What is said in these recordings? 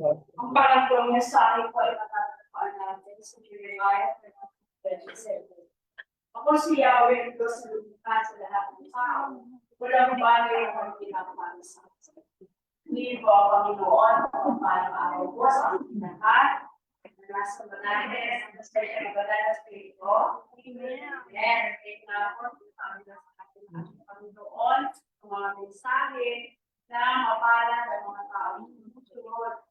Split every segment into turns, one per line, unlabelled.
Ang pangatlong mensahe po ay matatagpuan natin sa Jeremiah 27. Ako si Yahweh, ang Diyos na lumikha sa lahat ng tao. Walang bagay ang pinapakala sa akin. Hindi po ang Panginoon kung paano araw po sa aking lahat. Nasa manahin, sa ibabalan na Espiritu. Amen. Amen na po sa ating Panginoon, ang mga mensahe na mapalad ang mga taong susunod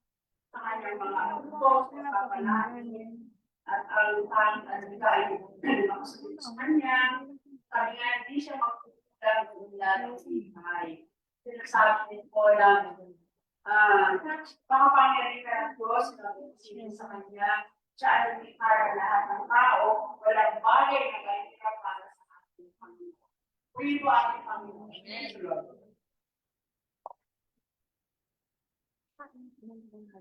sa kanyang mga utos, sa kapalain, at ang tanging ay makasunod sa kanya. Sabi nga, hindi siya magpupulang kung ilan ng sihay. Sinasabi din po na makapangyarihan ng Diyos na sinin sa kanya, siya ay lumikha lahat ng tao, walang bagay na kahirap para sa ating Panginoon. Purihin po ating Panginoon.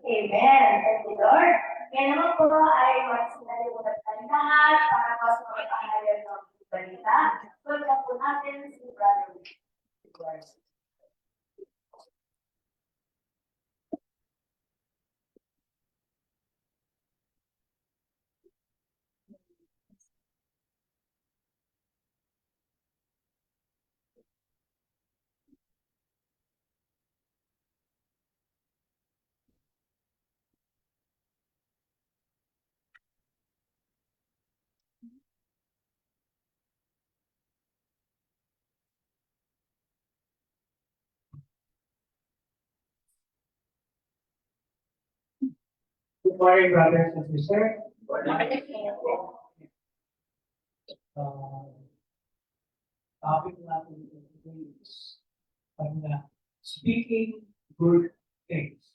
Amen. Thank you, Lord. Kaya naman po ay magsinalimutan tayo lahat para po sa mga pangalan ng balita. Tulad po natin si Brother William.
Good morning, brothers and sisters. Topic natin today is speaking good things.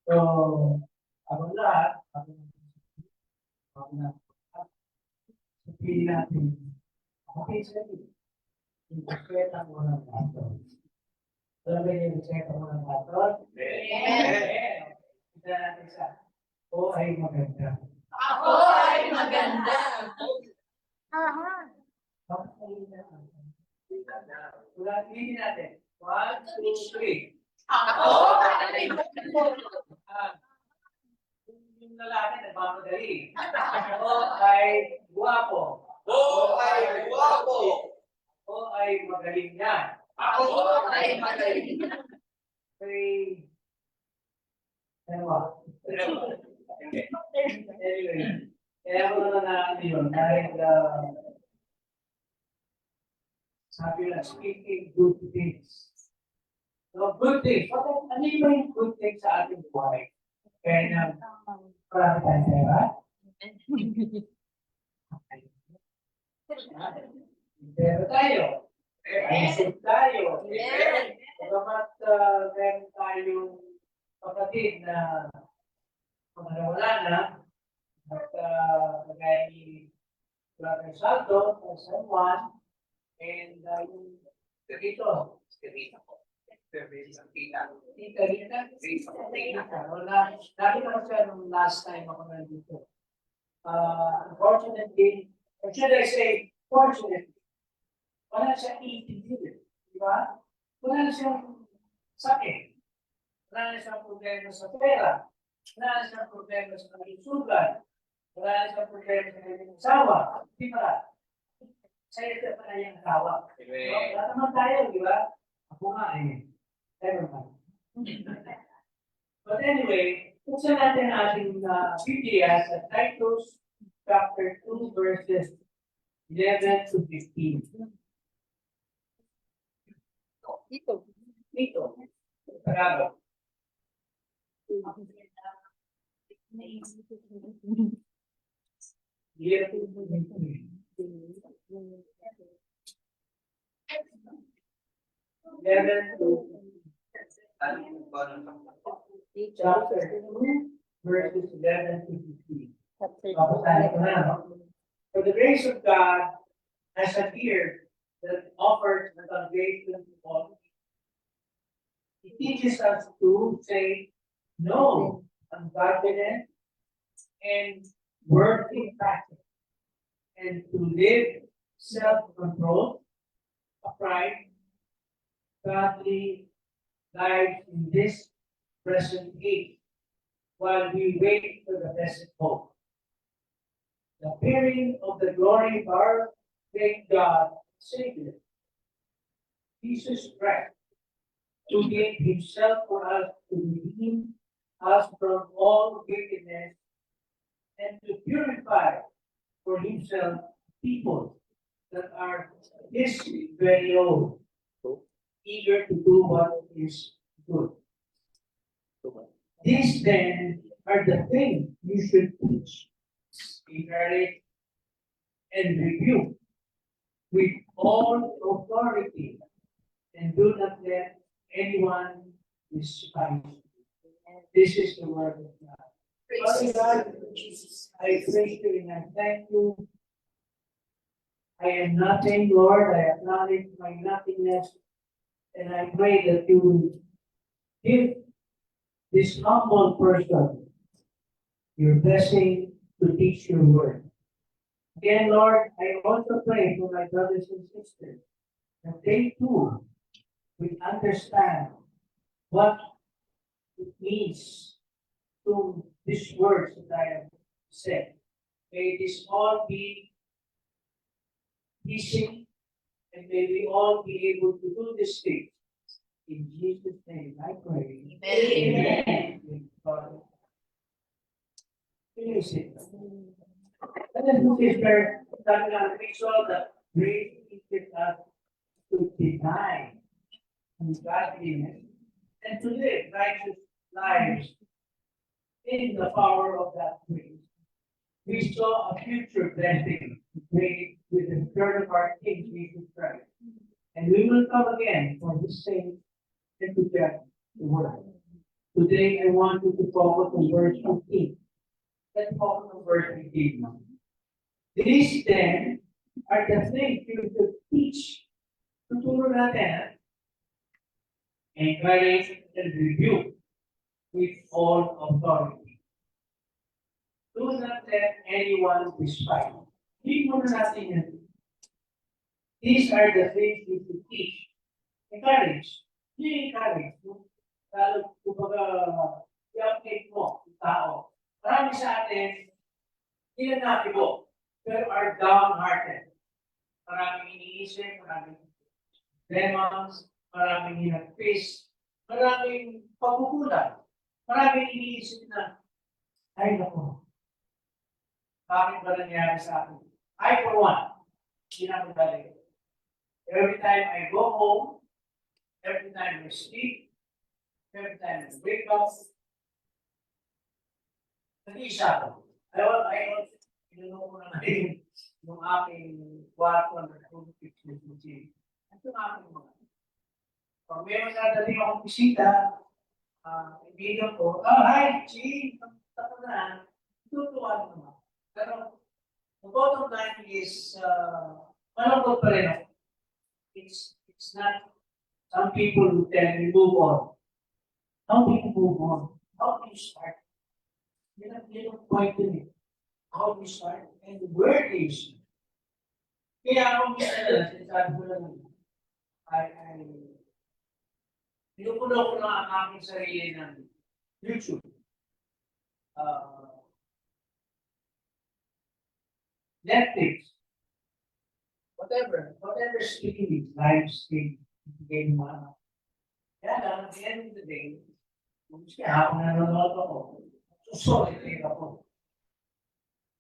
So, ako lahat, sabihin natin, okay, sabihin, yung respeto mo ng baton. Alam ba yung respeto mo ng baton? Amen. Kita natin sa, o ay maganda.
Ako ay maganda.
Ulitin natin. 1, 2, 3.
Ako ay maganda.
Yung lalaki nagmamadali. Ako ay guwapo.
Ako ay guwapo.
Ako ay magaling yan.
Ako ay magaling.
Okay. Ano ba? Anyway. Kaya ako naman na yun. Dahil sabi na speaking good things. So, good things. Ano yung good things sa ating buhay? Kaya na marami tayong pera. Pero tayo. Isip tayo. Pagamat meron tayong kapatid na wala na. At kagaya ni Brother Salto, San Juan, and yung dito. Tita Rita. Wala. Nakita ko siya nung last time ako nandito. Unfortunately, or should I say, fortunately, wala siyang itindihan. Di ba? Wala na siyang sakit. Wala na siyang problema sa pera. Wala na siyang problema sa kalisugan. Wala na siyang problema sa kanyang asawa. Di ba? Sa'yo ito pa na yung asawa. Wala naman tayo, di ba? Ako nga eh. Never mind. But anyway, buksan natin ang ating Biblia sa Titus chapter 2 verses 11 to 15. Dito. Tagalog. Year 2023. 11 to chapter 2 verses 11 to 15. Babasahin ko na, no? For the grace of God has appeared that offers the salvation to all. It teaches us to say no ungodliness and worldly practice, and to live self-controlled, upright, godly lives in this present age, while we wait for the blessed hope. The appearing of the glory of our great God, Savior, Jesus Christ, to give himself for us to redeem us from all wickedness and to purify for himself people that are his very own, eager to do what is good. These then are the things you should teach, encourage, and rebuke with all authority, and do not let anyone despise you. This is the word of God. Father God, I praise you and I thank you. I am nothing, Lord. I acknowledge my nothingness, and I pray that you will give this humble person your blessing to teach your word. Again, Lord, I also pray for my brothers and sisters that they too will understand what it means to these words that I have said. May this all be easy, and may we all be able to do this thing. In Jesus' name, I pray.
Amen.
Father. Can you sit? And then who is there? Sabi nga, we saw that grace teaches us to deny ungodliness and to live righteous lives in the power of that grace. We saw a future blessing made with the return of our King Jesus Christ. And we will come again for his sake and to judge the world. Today I want you to focus on verse 15. Let's focus on verse 15 now. These then are the things you should teach. Tuturo natin, encourage and rebuke with all authority. Do not let anyone despise. Hindi mo na natin yan. These are the things you should teach. Encourage. Hindi encourage. Lalo, kumbaga, i-update mo yung tao. Marami sa atin, hindi na nakibo, pero are downhearted. Maraming iniisip, maraming demons, maraming hinagpis, maraming pagkukulang, maraming iniisip na, ay naku, bakit ba nangyari sa akin? I, for one, hindi na madali. Every time I go home, every time I sleep, every time I wake up, nag-iisa ko. I inunong ko na ngayon yung aking kwarto na nag-fix with routine. At yung aking mga. Pag may nadating akong bisita, kaibigan ko, hi, Chi, tapos na, tutuwa naman. Pero, the bottom line is, malungkot pa rin ako. It's not, some people will tell me, move on. How do you move on? How do you start? You don't point to me. How do you start? And where do you start? Kaya ako minsan, sinasabi ko lang, pinupuno ko lang ang aking sarili ng YouTube. Netflix. Whatever streaming, live stream, game mo. Kaya lang, at the end of the day, kaya ako nanonood ako, susolid ako.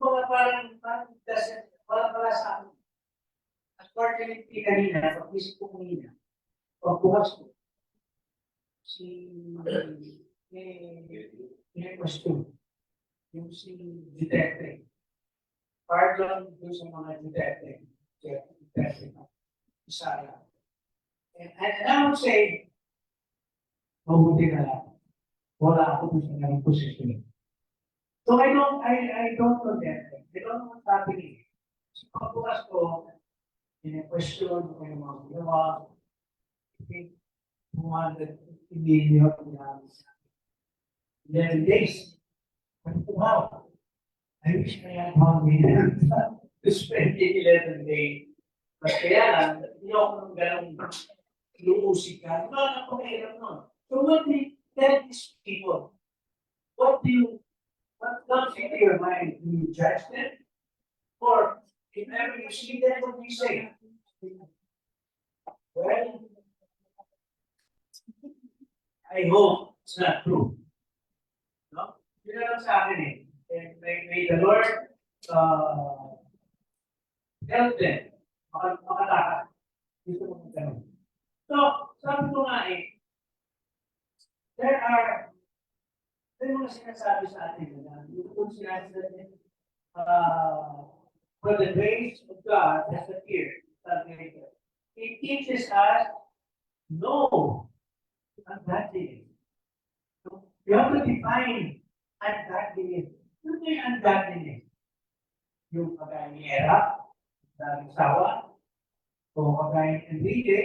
Mga parang wala sa akin. Unfortunately, kanina, pag-isip ko kanina, pag-bukas ko, may question, yung si Duterte. Pardon doon sa mga Duterte. Isara. And I would say, mabuti na lang. Wala ako doon sa ganang posisyon. So I don't condemn them. I don't know what's happening. So pagbukas ko, question ko yung mga ginawa. I think 200 million na 11 days. Wow! I wish I had 1 million to spend in 11 days. But kaya lang, hindi ako nang ganang luusik ka. Ano ang mahirap nun? So what we tell these people, what what comes into your mind? Do you judge them? Or if ever you see them, what do you say? Well, I hope it's not true. No? Yun na lang sa akin eh. And may the Lord help them. Makatakas. Dito mo magtanong. So, sabi ko nga eh, may mga sinasabi sa atin na yung kung sinasabi natin, for the grace of God has appeared. It teaches us no ungodliness. You have to define ungodliness. Ano yung ungodliness? Yung kagaya ni Era, daming sawa, o kagaya ni Enrique,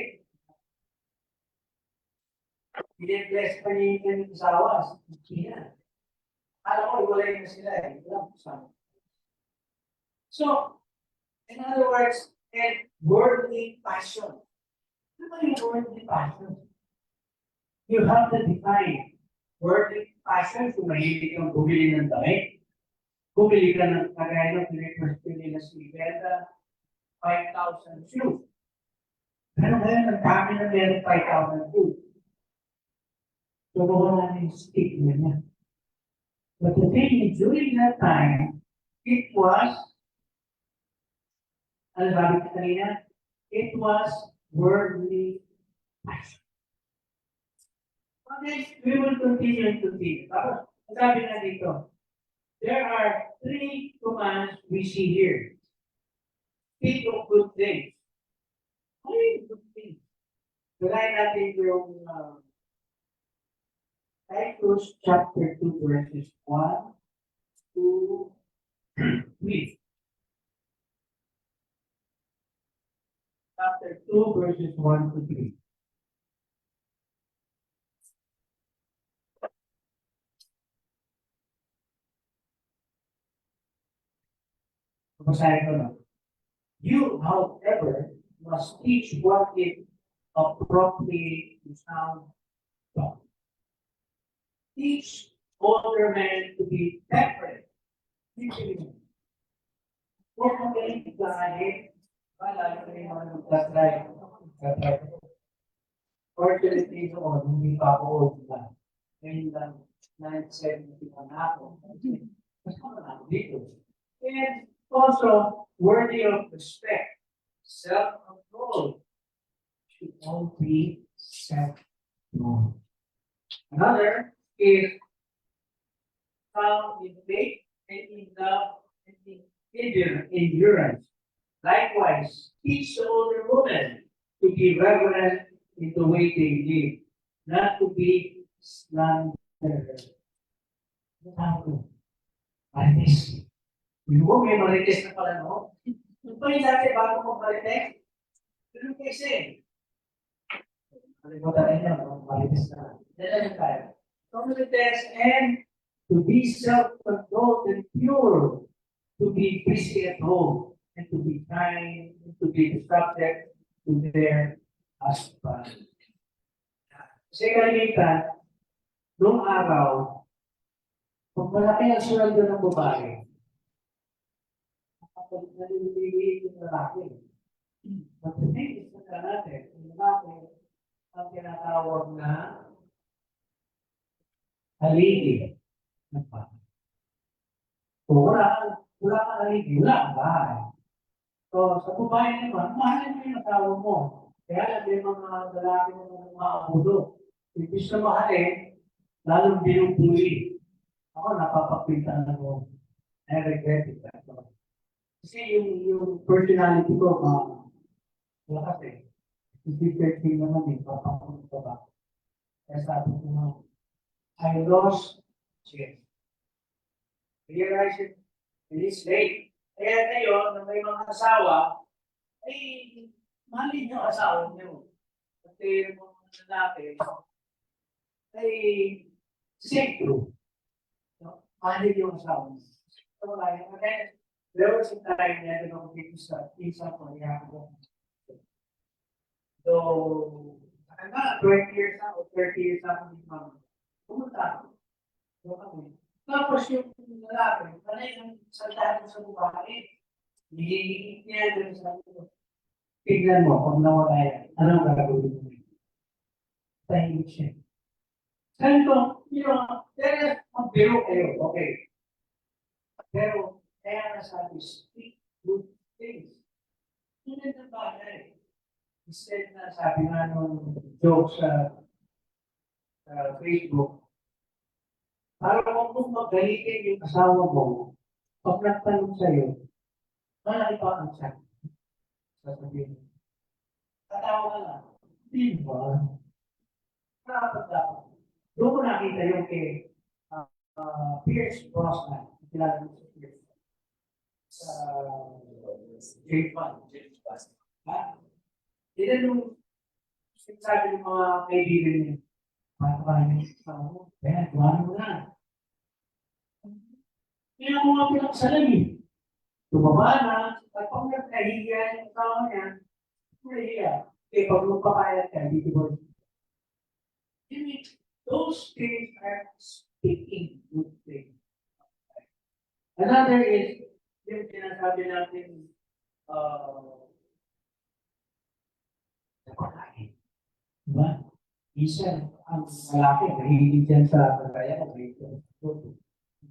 bless pa niya yung sawa, China. Alam ko, iwalay na sila eh. Walang kasama. So, in other words, worldly passion. Ano ba yung worldly passion? You have to define worldly passion kung mahilig kang bumili ng damit. Bumili ka ng kagaya ng pinipili na si Benda, 5,000 shoes. Pero ngayon, ang dami na meron 5,000 shoes. So, wala na yung stick niya. But the thing is, during that time, it was, ano sabi ko kanina? It was worldly passion. Okay, we will continue and continue. Tapos, sabi na dito, there are 3 commands we see here. Speak of good things. Ano yung good things? Galayin natin yung Titus chapter 2 verses 1 to 3. Chapter 2 verses 1 to 3. Basahin ko na. You, however, must teach what is appropriate to sound thought. Teach older men to be temperate. Huwag mo kayo ikahin. Lalo na yung mga nagtatry. Fortunately noon, hindi pa ako old na. Ngayon lang, 970 na ako. Mas ako na ako dito. And also, worthy of respect, self-control, should all be self-control. Another is found in faith and in love and in endurance. Likewise, teach the older women to be reverent in the way they live, not to be slanderers. Marites. Yung mo, may marites na pala, no? Yung pa yung dati bago mo marites, ganun kasi. Kalimutan niya, marites na. Dala yung tayo. Marites and to be self-controlled and pure, to be busy at home, and to be kind, and to be subject to their husband. Kasi kalimitan, noong araw, pag malaki ang sweldo ng babae, nalililig yung lalaki. But the thing is na natin, yung lalaki, ang tinatawag na haligi. So, wala kang haligi, wala kang bahay. So, sa babae naman, mahalin mo yung asawa mo. Kaya may mga lalaki na mga abudo. Ibig na mahalin, lalong binubuli. Ako, napapakita na mo. I regret it. Kasi yung personality ko, lakas eh. Kasi 13 naman eh, papapunta ko ba? Kaya sabi ko na, I lost chance. Realize it is late. Kaya ngayon, na may mga asawa, ay mahalin yung asawa niyo. Kasi yung mga lalaki, ay say true. Mahalin yung asawa niyo. So, there was a time na ako dito sa isa ko niya ako. So, ano, 20 years na o 30 years na ako dito. Pumunta ako. So kami, Tapos yung lalaki, panay ang salita sa babae. Hihigit niya dun sa ano. Tignan mo, kung nawala yan, anong gagawin mo? Tahimik siya. Sabi ko, there magbiro kayo, okay. Pero, kaya nasabi, speak good things. Hindi na bagay. Instead na sabi nga nung joke sa Facebook, para huwag mong magalitin yung asawa mo, pag nagtanong sa'yo, malaki pa ang sabi. Sasabihin mo, tatawa ka lang. Di ba? Dapat. Doon ko nakita yung kay Pierce Brosnan. Kilala mo si Pierce. Sa J-Fund. Ha? Hindi nung sinasabi ng mga kaibigan niya, parang yung kasama mo, kaya tumahan mo na. Kaya mo nga pinakasalan eh. Tumaba na, at pag nagkahiya yung kasama niya, nahiya. Kaya pag magpapayat ka, hindi ko those things are speaking good things. Another is, yung sinasabi natin, sa pagkain. Diba? Isa, ang malaki, mahilig dyan sa kagaya, mahilig dyan sa food.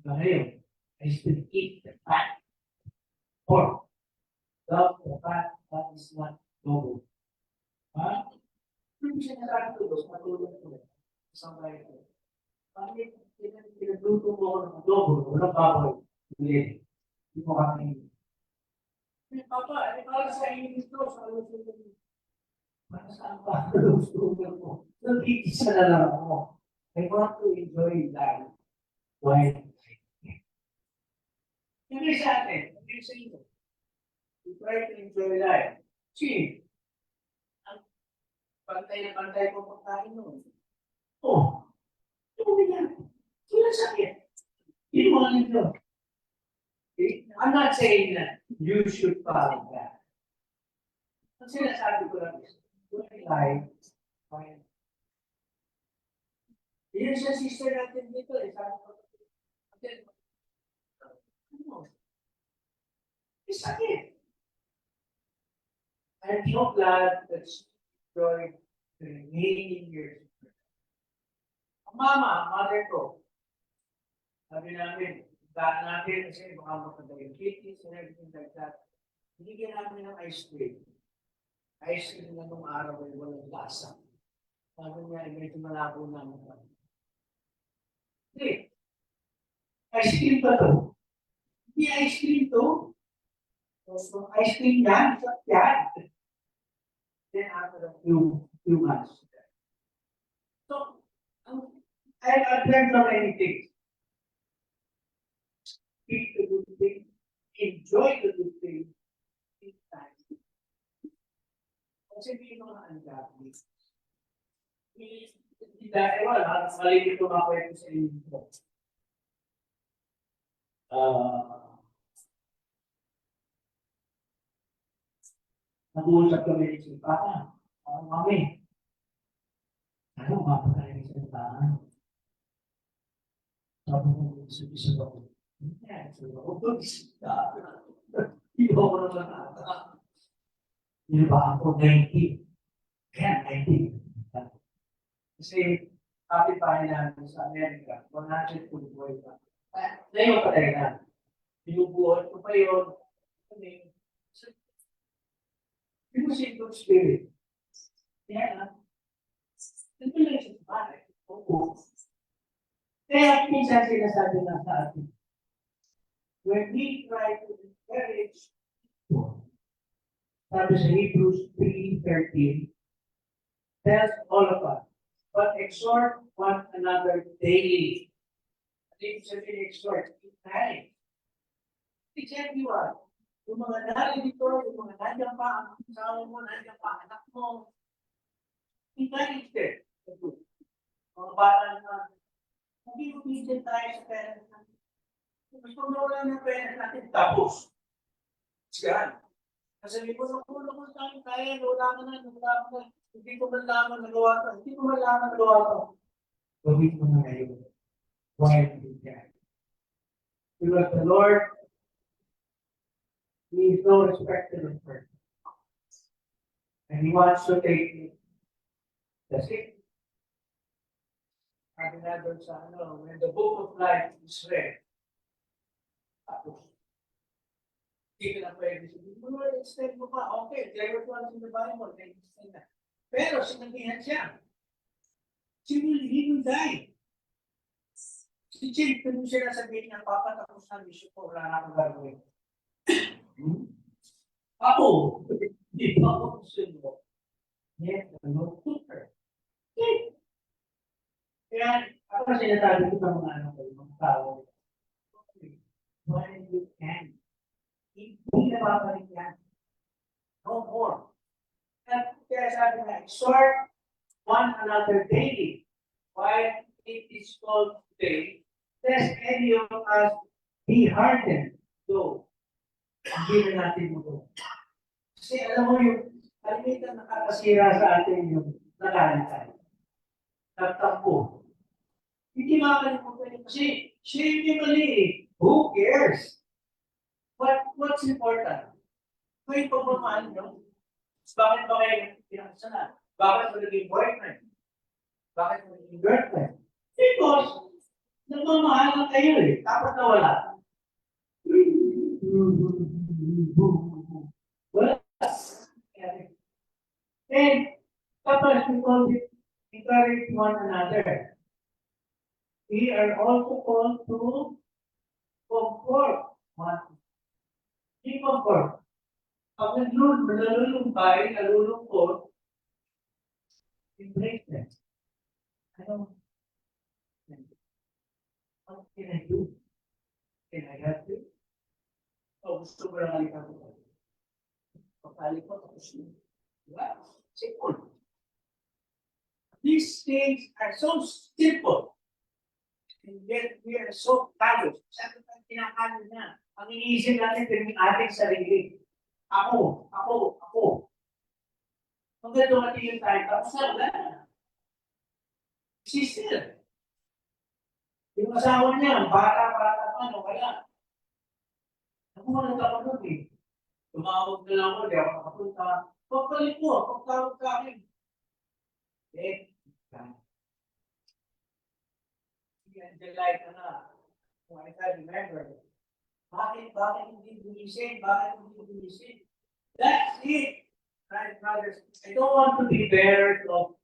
Ngayon, I still eat the fat pork. Love the fat, that is not noble. Ha? Yung sinasabi ko, matulog ko. Isang bayan ko. Pag pinagluto mo ako ng adobo, walang baboy. Hindi mo kami. Papa, para sa inyo dito, sa lusugan mo. Para saan pa sa lusugan mo? Nag-iisa na lang ako. I want to enjoy life while hindi sa atin, hindi sa inyo. We try to enjoy life. See, ang pantay na pantay ko pagkain nun. Oh, ito yan. Sila sakit. Hindi mo lang ito. Okay? I'm not saying that you should follow that. Ang sinasabi ko lang is, enjoy life. Yan sa sister natin dito, sabi ko, ano? Sakit. I'm so glad that she enjoyed the remaining years. Ang mother ko, sabi namin, daan natin kasi baka makadayabilities and everything like that. Binigyan namin ng ice cream. Ice cream na nung araw ay walang lasa. Sabi niya, medyo malabo namin. Hindi. Ice cream ba to? Hindi ice cream to. So, ice cream yan, yan. Then after a few months. So, I've learned so many things. Speak the good thing, enjoy the good thing, take time. Kasi hindi mga ungodly. Hindi dahil wala, maliit ko makwento sa inyo. Nag-uusap kami sa Papa. Mami, ano mapakain sa tahan? Sabi ko, isa ko. Hindi ako naman ata. Hindi ba ako 90? Kaya 90. Kasi kapitbahay namin sa Amerika, 100 food boy pa. Ngayon pa tayo na. Binubuhat ko pa yun. Hindi mo siya good spirit. Kaya na. Ito lang siya sa bahay. Oo. Kaya minsan sinasabi na sa atin, when we try to encourage people, sabi sa Hebrews 3:13, tells all of us, but exhort one another daily. At ibig sabihin exhort, encourage. It's everyone. Yung mga narito, yung mga nandiyan pa, ang asawa mo, nandiyan pa, anak mo, encourage them. Mga bata na, hindi umitin tayo sa pera natin. Mas pagmawala ng pera natin, tapos. Sigahan. Kasi may puno-puno ko sa akin, kaya, wala ka na, hindi ko malaman nagawa ko. Gawin mo na ngayon. Why do that? Because the Lord He is no respecter of person. And He wants to take the sick. Sabi nga doon sa when the book of life is read, tapos, hindi ka na pwede sabihin, Lord, extend mo pa. Okay, there was once in the Bible, they extend that. Pero sinabihan siya, he will die. Si Jake, kung siya nasabihin niya, Papa, tapos na mission ko, wala na akong gagawin. Ako, hindi pa ako gusto mo. Yet, ano, super. Kaya, ako sinasabi ko sa mga mga tao, when you can, hindi na babalik yan. No more. At kaya sabi nga, exhort one another daily. While it is called today, lest any of us be hardened, though, hindi na natin mo. Kasi alam mo yung kalimitan nakakasira sa atin yung nakalitan. Nagtampo. Hindi makakalimutan yun kasi siya yung mali eh. Who cares? What's important? May pagmamahal nyo. Bakit ba kayo pinakasalan? Bakit ba naging boyfriend? Bakit ba naging girlfriend? Because nagmamahal na kayo eh. Tapos nawala. Wala. And tapos we encourage one another. We are also called to comfort one. Hindi comfort. Pag nalulumbay, nalulungkot, embrace them. What can I do? Can I help you? O gusto ko lang alikan ko. Pagkali ko, tapos yun. Diba? Simple. These things are so simple. And yet we are so callous. Sabi tayo kinakalo na. Ang iniisip natin yung ating sarili. Ako. Hanggang dumating yung time, tapos na wala na. Sister. Yung asawa niya, bata pa, wala. Nakuha ako nun eh. Tumawag na lang ako, di ako nakapunta. Pagpalit mo, pagtawag sa akin. July ka na. Kung I can remember. Bakit hindi bumisin? That's it. Right, brothers. I don't want to be bearers of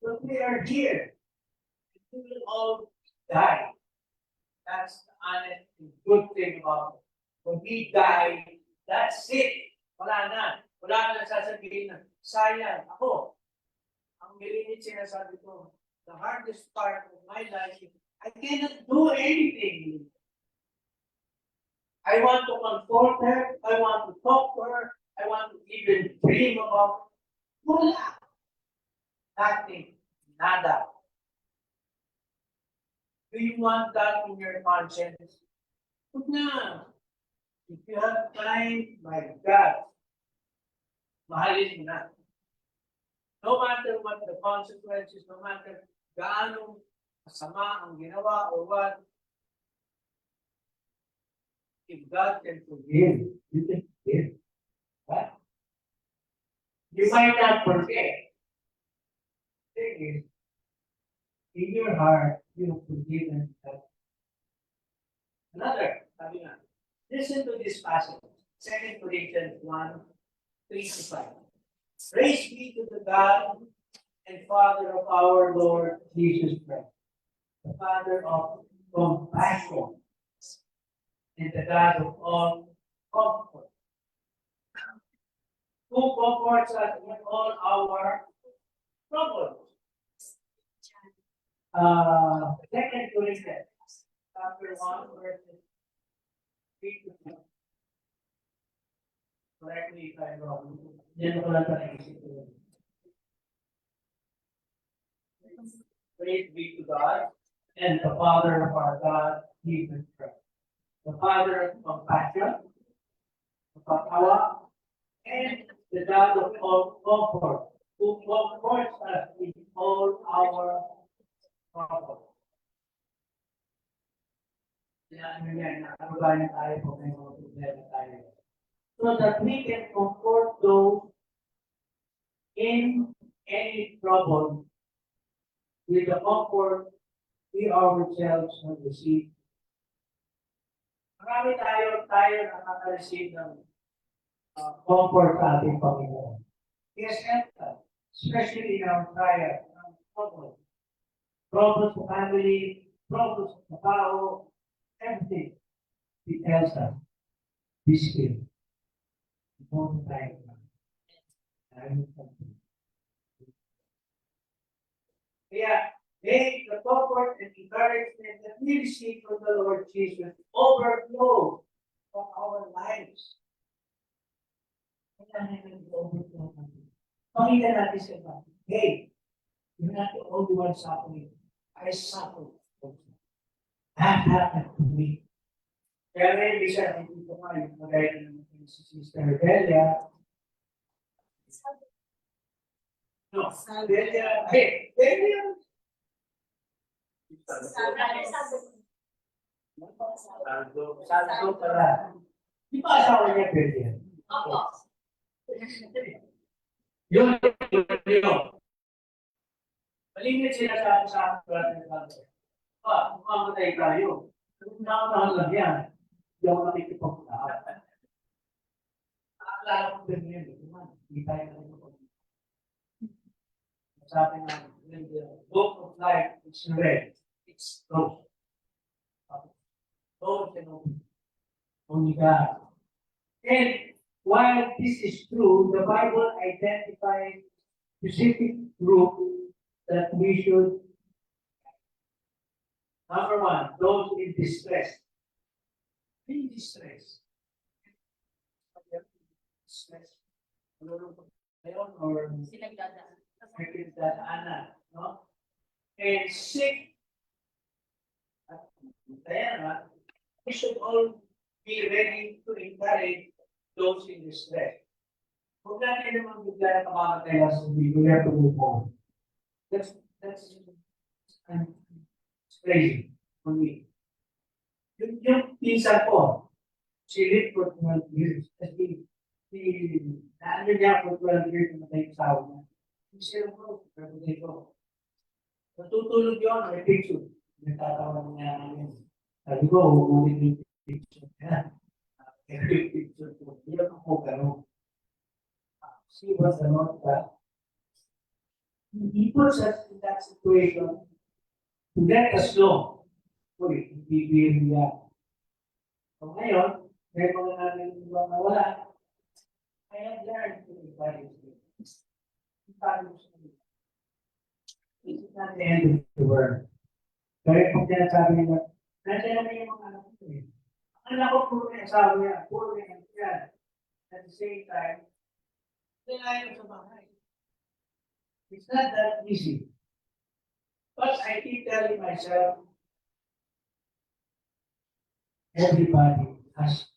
but we are here. We will all die. That's the honest and good thing about it. When we die, that's it. Wala na. Wala na sasabihin na, sayang ako. Ang galinit sinasabi ko, the hardest part of my life is I cannot do anything. I want to comfort her. I want to talk to her. I want to even dream about her. Wala. Nothing. Nada. Do you want that in your conscience? Huwag na. If you have time, my God, mahalin mo na. No matter what the consequences, no matter gaano masama ang ginawa or what, if God can forgive, you can forgive. Right? You might not forget. The thing is, in your heart, you have forgiven that. Another, sabi nga, listen to this passage, 2 Corinthians 1:3-5. Praise be to the God and Father of our Lord Jesus Christ, the Father of compassion and the God of all comfort, who comforts us in all our troubles. 2 Corinthians chapter 1, verses 3-5. Correct me if I'm wrong. Yan ko lang naisip ko. Praise be to God and the Father of our God, Jesus Christ. The Father of compassion, of power, and the God of all comfort, who comforts us in all our troubles. ano yan, nakarubayan tayo kung may mga problema tayo. So that we can comfort those in any trouble with the comfort we ourselves have received. Marami tayo nakaka-receive ng comfort sa ating Panginoon. Yes, help, especially in our trial, trouble. Problems sa family, problems sa trabaho, everything. He tells us, be still. Don't die. Kaya, may the comfort and encouragement that we receive from the Lord Jesus overflow from our lives. Kaya natin overflow natin. Pakinggan natin sa iba. Hey, you're not the only one suffering. I suffer. That happened to me. Kaya ngayon, bisa, hindi ko nga yung magaya ng si Sister Belia. No, Belia. Hey, Belia. Santo pala. Di ba asawa niya Belia?
Opo.
Yun. Malimit sila sa akin. Mamatay tayo. Nakamahan lang yan. Hindi ako nakikipaglahat. Nakakala ko din yun. Hindi tayo nakikipaglahat. Sabi nga, when the book of life is read, it's closed. Closed and open. Only God. And while this is true, the Bible identifies specific group that we should. Number one, those in distress. In distress. Distress. Or pinagdadaanan, no? And sick. Kaya we should all be ready to encourage those in distress. Huwag natin naman bigla na kamamatay lang sa video, we have to move on. That's crazy for me. Yung pinsan ko, she lived for 12 years. Kasi naano niya for 12 years na matay yung sawa niya. Hindi siya mo, pero dito. Natutulog yun, may picture. Nagtatawa niya namin. Sabi ko, uulit yung picture niya. Every picture ko. Hindi ako gano'n. She was a lot that. He puts us in that situation to let us know. Uy, hindi biriya. So ngayon, may mga namin ibang nawala. I have learned to encourage them. Encourage them. This is not the end of the world. Pero kung sinasabi nila, nandiyan naman yung mga anak ko eh. Ang anak ko, puro may asawa niya, puro may anak yan. At the same time, nilayo sa bahay. It's not that easy. But I keep telling myself, everybody has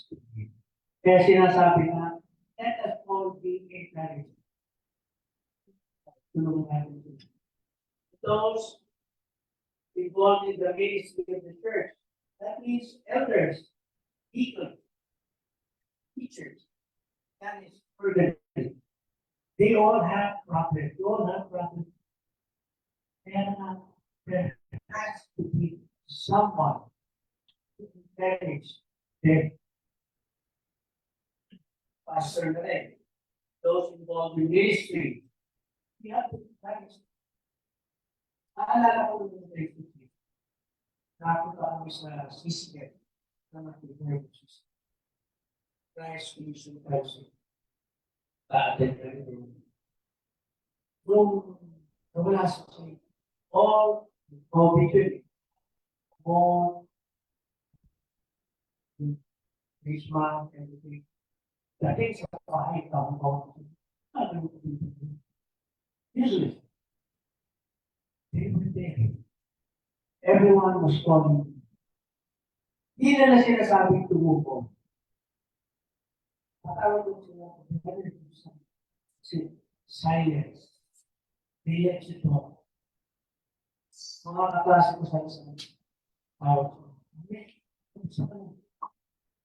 to be. Kaya sinasabi na, let us all be encouraged. Tulungan natin ito. Those involved in the ministry of the church, that means elders, deacons, teachers, that is organized. They all have problems. They all have problems. And there has to be someone to encourage them. Pastor Nere, those involved in ministry, we have to encourage them. Naalala ko yung Facebook. Napunta kami sa CCF na mag-encourage Jesus. Christ Mission Council. Ba-attend kami doon. Kung nawala sa siya, all COVID, all this month, everything. Dating sa bahay, usually, they were there. Everyone was calling. Hindi na sinasabing tumupo. Patawag ko sila, silence. They let you talk. Mga kaklase ko sa isang tawag ko.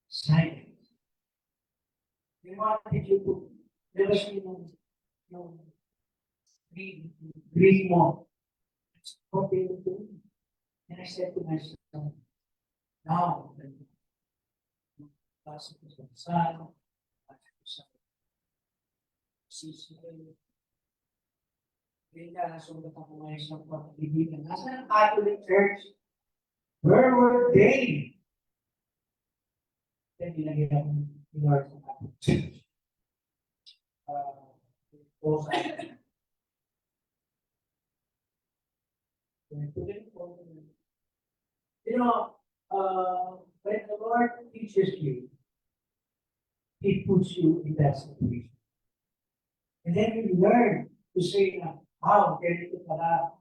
Silence. They wanted you to, there was yung grief mo. It's what they were doing. And I said to myself, now, pasok ko sa kasal, pasok ko sa sisiyo. Kaya nasulat ako ngayon sa pag-ibigan. Nasa ang Catholic Church? Where were they? Then nilagyan ako ng Lord sa Catholic Church. You know, when the Lord teaches you, He puts you in that situation. And then you learn to say, wow, ganito pala,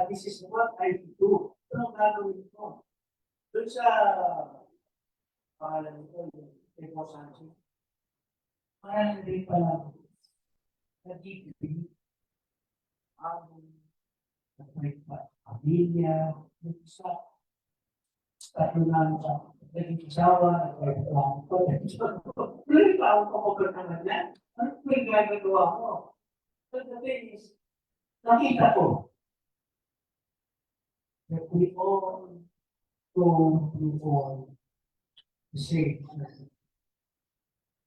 this is what I do. Ano ang gagawin ko? Doon sa pangalan nito, Ego Sanchez, parang hindi pala nag-ibig may pamilya, sa tatlo na sa naging asawa, nagkaroon ko, tuloy pa ako kapagkakaman yan. Ano po yung gagagawa mo? But the thing is, nakita ko that we all go through all the same.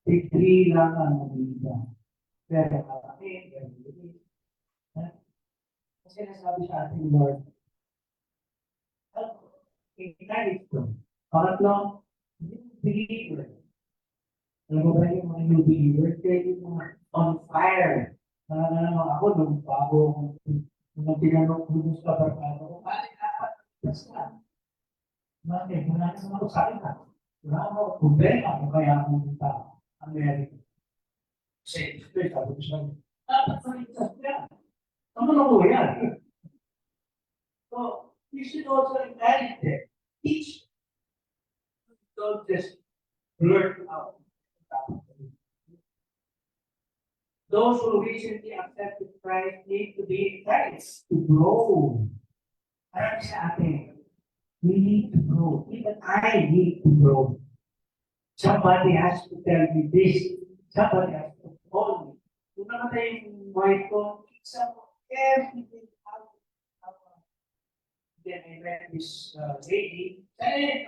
Degree lang ang nabibigyan. Pero kami, kasi nasabi sa ating Lord, ikinagit ko. Pangatlo, new believer. Alam mo ba yung mga new believer? Kaya yung mga on fire. Naman ako, nung bago, nung tinanong ko sa barkado ko, bakit dapat basta? Bakit? Wala naman ako sa akin. Wala ako problema kung kaya ako punta Amerika. Kasi, sabi ko siya, dapat sa itas yan. Ano na po yan? So, you should also encourage them. Teach. Don't just blurt out. Those who recently accepted Christ need to be encouraged to grow. Parang sa atin, we need to grow. Even I need to grow. Somebody has to tell me this. Somebody has to call me. Kung namatay yung wife ko, everything out. Then I met this lady. Hey,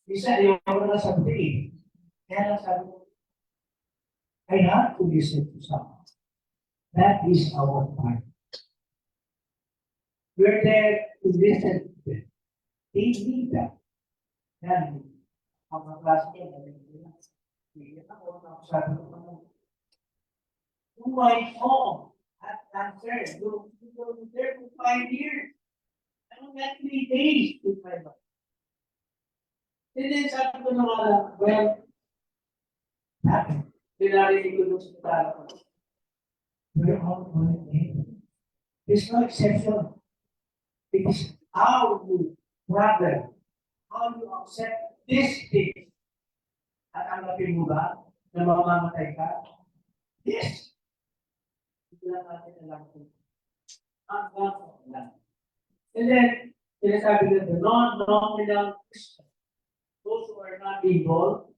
isa yung na sabi, kaya lang sabi ko, I have to listen to someone. That is our part. We're there to listen to them. They need that. Yan, ang mga klase niya, sabi ko, who I home at answer, you were there for 5 years. I don't get 3 days with my wife. And then sabi ko na wala, well, pinarinig ko doon sa tala ko. We're all born again. There's no exception. It is how you brother, how you accept this thing. At ang lapin mo ba na mamamatay ka? Yes. Ito lang natin alam ko. Ang gano'n lang. And then, sinasabi na the non-nominal Christian, those who are not involved,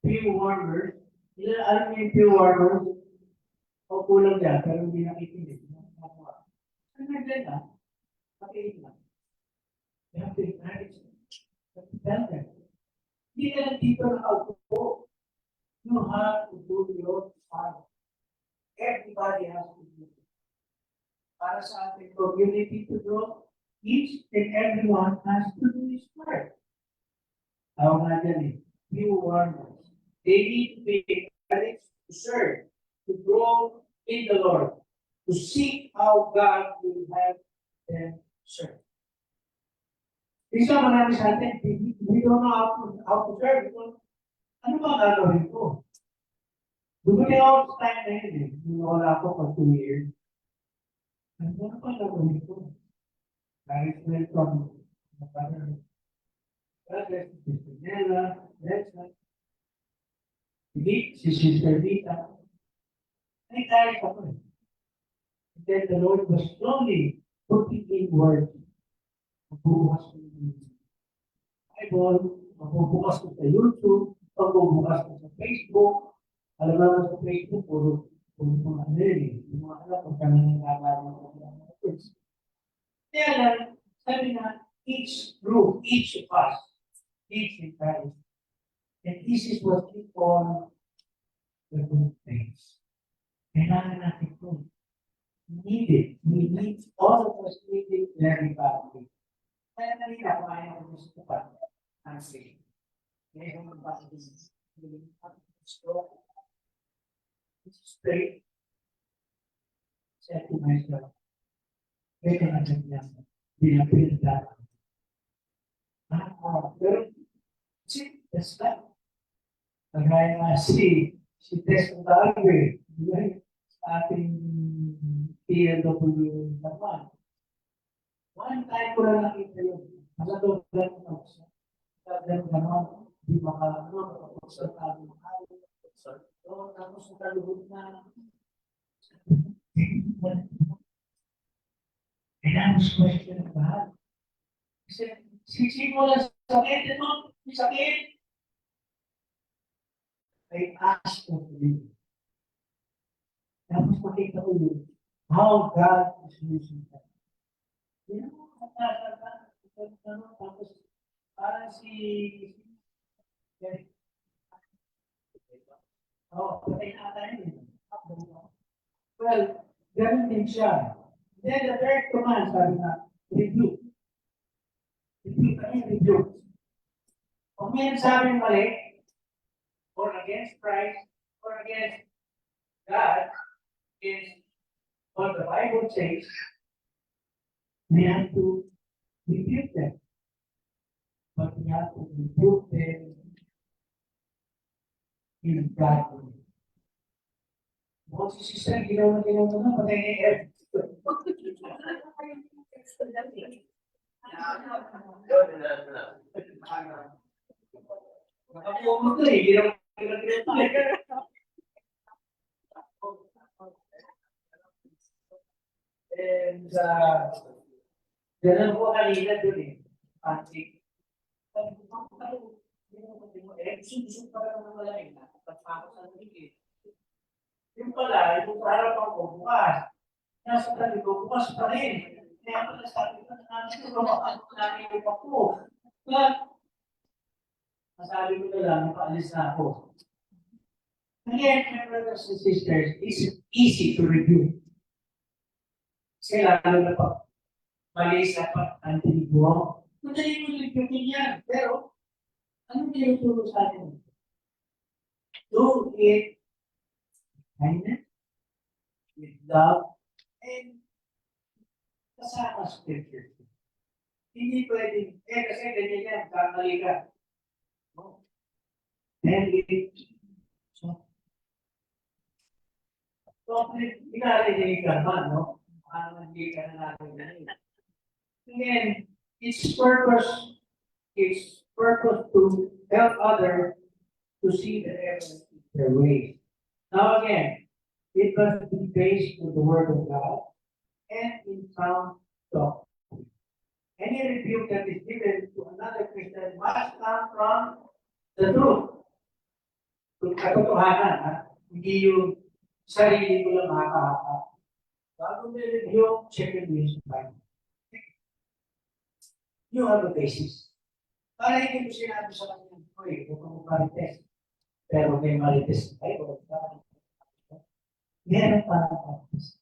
pew warmers, alam niyo yung pew warmers, o kulang dyan, pero hindi nakikinig. Ano nagdan na? Pakinig lang. You have to encourage them. You have to tell them. Hindi ka lang dito nakaupo. You have to do your part. Everybody has to do it. Para sa ating community to grow, each and everyone has to do his part. Tawag nga dyan eh, pew warmers. They need to be encouraged to serve, to grow in the Lord, to seek how God will have them serve. Isa marami sa atin, we don't know how to serve. Because, ano ba gagawin ko? Bumili ako sa time na yun eh. Wala ako for 2 years. Ano ba gagawin ko? Kahit na from the father. That's Sister Nella, that's si Sister Rita. Ay, kahit ako eh. And then the Lord was slowly putting in words magbubukas ko ng Bible, magbubukas ko sa YouTube, magbubukas ko sa Facebook. Alam naman sa Facebook, puro mga ano yun eh. Yung mga alam kung kami nagkakaroon ng mga words. Kaya lang, sabi na, each group, each of us, each in Christ. And this is what we call the good things. Kailangan natin ito. We need it. We need, all of us need it very badly. Kaya kanina, kumain ako sa tupan. I'm saying, ngayon ang basa din. Straight. Said to myself, wait a minute lang. Pinapilda. Pero, see, that's that. Kagaya nga si Tess Montalve, sa ating PLW naman. One time ko lang nakita yun. Masadog lang ako sa kagaya naman, di makapagsa tayo ng araw. Tapos nakalugod na kailangan mas question ng lahat. Kasi sisimula sa sakit, ito, may sakit. I ask for forgiveness. Tapos makita ko yun, how God is using that. Tapos parang patay na ata yun. Well, ganun din siya. Then the third command, sabi na, rebuke. Rebuke. Kung may nagsabing mali, or against Christ, or against God, is what the Bible says, we have to rebuke them. But we have to rebuke them in God's way. Bukod si sister, ginawa na, patay na yung F. Nakapuha mo ito eh, ginawa ito eh. And ganun po kanina doon eh. Antik. Gusto pa lang wala eh. Pagpapos sa tingin. Yung pala, yung harap ako bukas. Nasa tabi ko, bukas pa rin. Kaya pala sabi ko, namin yung ako. But, masabi ko na lang, paalis na ako. Again, my brothers and sisters, it's easy to review. Kasi lalo na pa, mali sa pag-antinig mo. Madali mo reviewin yan. Pero, anong tinuturo sa atin? Do it kindness, with love, and kasama scripture. Hindi pwedeng, kasi ganyan yan, kamali ka. No. And hindi ka narinig ka naman, no? Paano hindi ka na narinig? Again, its purpose to help others to see the evidence in their ways. Now again, it must be based on the Word of God and in sound doctrine. Any rebuke that is given to another Christian must come from the truth. Kung katotohanan, hindi yung sarili ko lang makakahaka. Bago may rebuke, check your news Bible. You have a basis. Para hindi mo sinabi sa kanya, oy, huwag mo marites. Pero may marites tayo. Meron pa ng practice.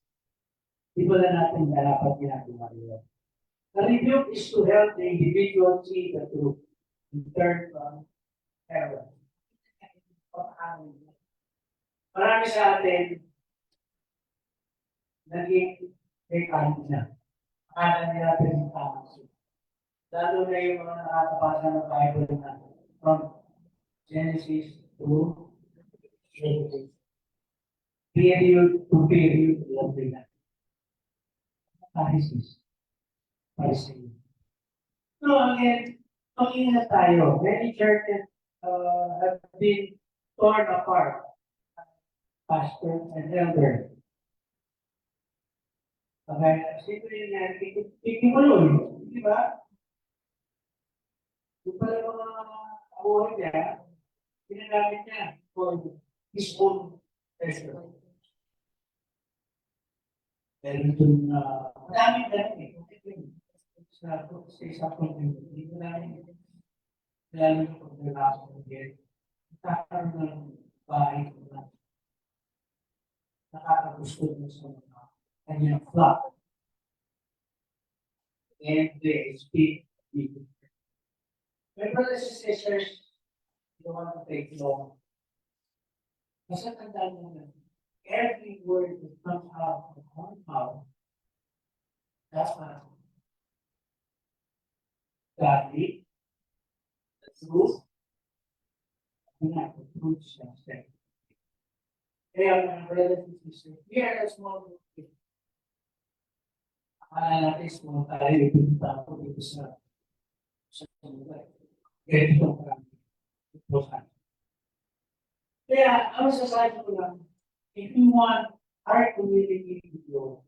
Di ba na natin dapat ginagawa yun? The rebuke is to help the individual see the truth and turn from error. Marami sa atin naging mekanik na. Akala nila natin yung tama siya. Lalo na yung mga nakatapasa ng Bible na from Genesis to Genesis. Period to period, lang nila. Parisis. Parisis. So again, pag-ingat tayo. Many churches have been torn apart. Pastor and elder. Okay, simple yun yan. Pikimuloy. Di ba? Yung pala mga award niya, ginagamit niya for his own pleasure. Meron dun madaming ganun eh. Sa isang community, hindi ko namin lalo yung problema ko ngayon. Nakakaroon ng bahay na nakakagusto mo sa mga kanyang flock. And they speak people. My brothers and sisters, you don't want to take long. Basta tandaan mo na, every word that comes out of one mouth, that's not godly, the truth, not the fruits of faith. Kaya mga brothers and sisters, we are a small group. Akala natin small tayo, ipinunta ko dito sa lugar. Ganito ang karami. Kaya, ang masasabi ko lang, if you want our community to grow,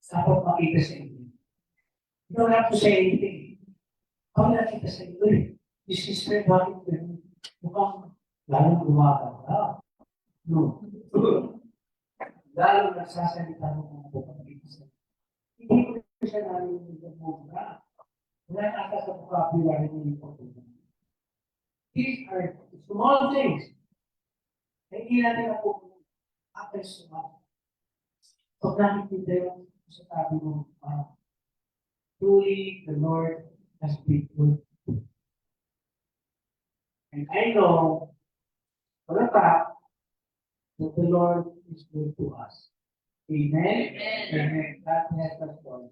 dapat makita sa inyo. You don't have to say anything. Ako nakita sa inyo eh. Yung sister, bakit ganun? Mukhang lalong gumaganda. No. Lalong nagsasalita ng mga kapatid sa inyo. Hindi ko siya namin yung muna. Wala ata sa vocabulary ng ipatuloy. These are small things. Hindi natin ako happens to us. Pag nakikita yung sa tabi mo, truly the Lord has been good. And I know for a fact that the Lord is good to us. Amen? Amen. God has us all.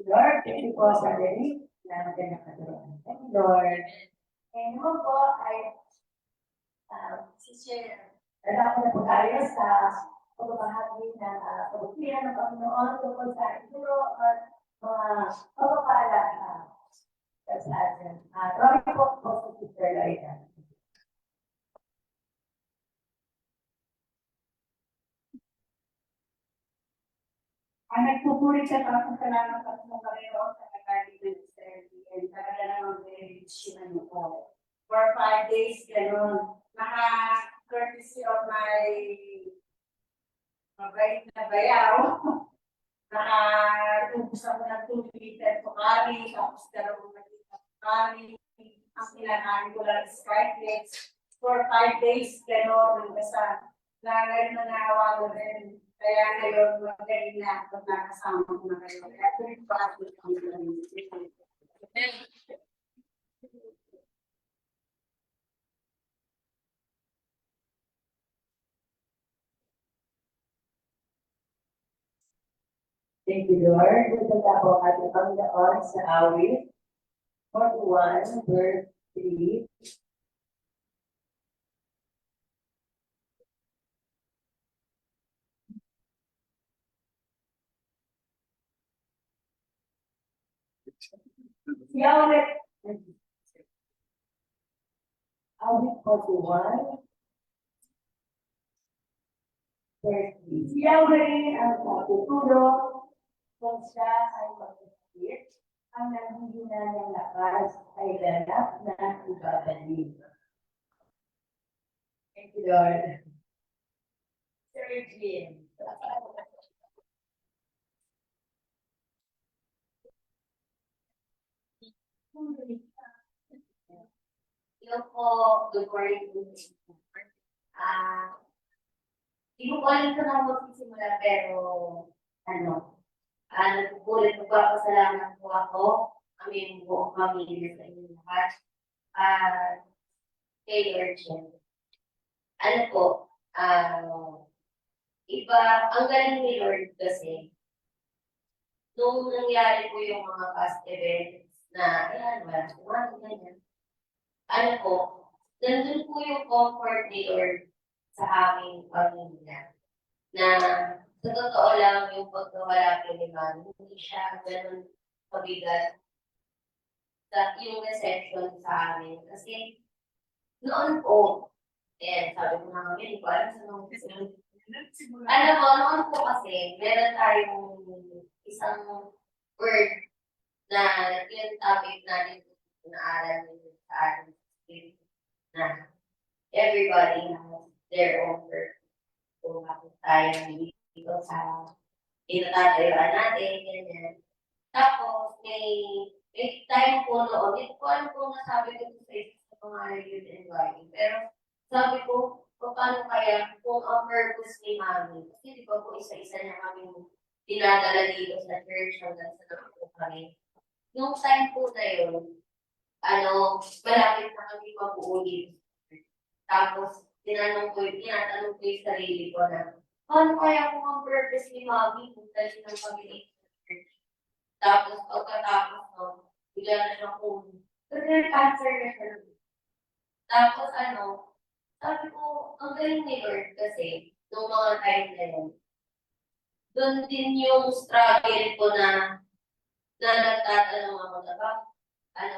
Lord, thank you po sa dali na nakaturoan. Thank you, Lord. And naman po ay Dala ko na po tayo sa pagbabahagi ng pagpapilihan ng Panginoon tungkol sa ituro at mga pagpapala sa atin. Drawing po po sa Sister Loida.
Ang nagpupuri sa pagkakalaman at mga pareho sa kagaling ng Israeli and talaga naman very-rich yun po. For 5 days, gano'n. Courtesy of my mabait na bayaw. Nakatubos ako ng 2 liter sukari, tapos 2 liter sukari. Ang kinakain ko lang is cartilage. For 5 days, gano'n. Hanggang sa lagay na nahawa ko rin. Kaya ngayon, magaling na pag nakasama ko na kayo. Kaya tuloy pa ako ang galing.
Thank you, Lord. Maganda po ang ating Panginoon sa awit 41, verse 3. Awit 41, verse 3. Si Yahweh ang tutulong kung siya ay magkakit, ang nanghihina ng lakas ay ganap na ibabalik. Thank you, Lord. Sir Jim.
Hello po, good morning. Hindi ko alam kung ako magsisimula pero nagpapasalamat po ako, kami buong pamilya sa inyong lahat. Kay Lord Jen. Iba, ang galing ni Lord kasi, nung nangyari po yung mga past events na, wala, ganyan. Nandun po yung comfort ni Lord sa aming pamilya. Na sa totoo lang, yung pagkawala ko ni Mami, hindi siya ganun pabigat. yung reception sa amin. Kasi noon po, sabi ko na kami, hindi ko alam sa nung alam mo, noon po kasi, meron tayong isang word na yung topic natin na-aaral nito sa ating spirit na everybody has their own purpose. Kung bakit tayo dito sa pinatatayuan natin, ganyan. Tapos, may time po noon, hindi ko alam kung nasabi ko sa isa sa mga youth and writing, pero sabi ko, paano kaya kung ang purpose ni Mami, kasi di ba po isa-isa niya kami dinadala dito sa church hanggang sa nakupo kami. Yung time po na yun, malapit na kami mabuo dito. Tapos, tinatanong ko yung sarili ko na, paano kaya kung ang purpose ni Mami kung dali ng pag-iig sa church? Tapos, pagkatapos nun, bigla na siya kung, cancer na siya. Tapos, sabi ko, ang galing ni Lord kasi, nung mga time na yun, doon din yung struggle ko na nagtatanong ako na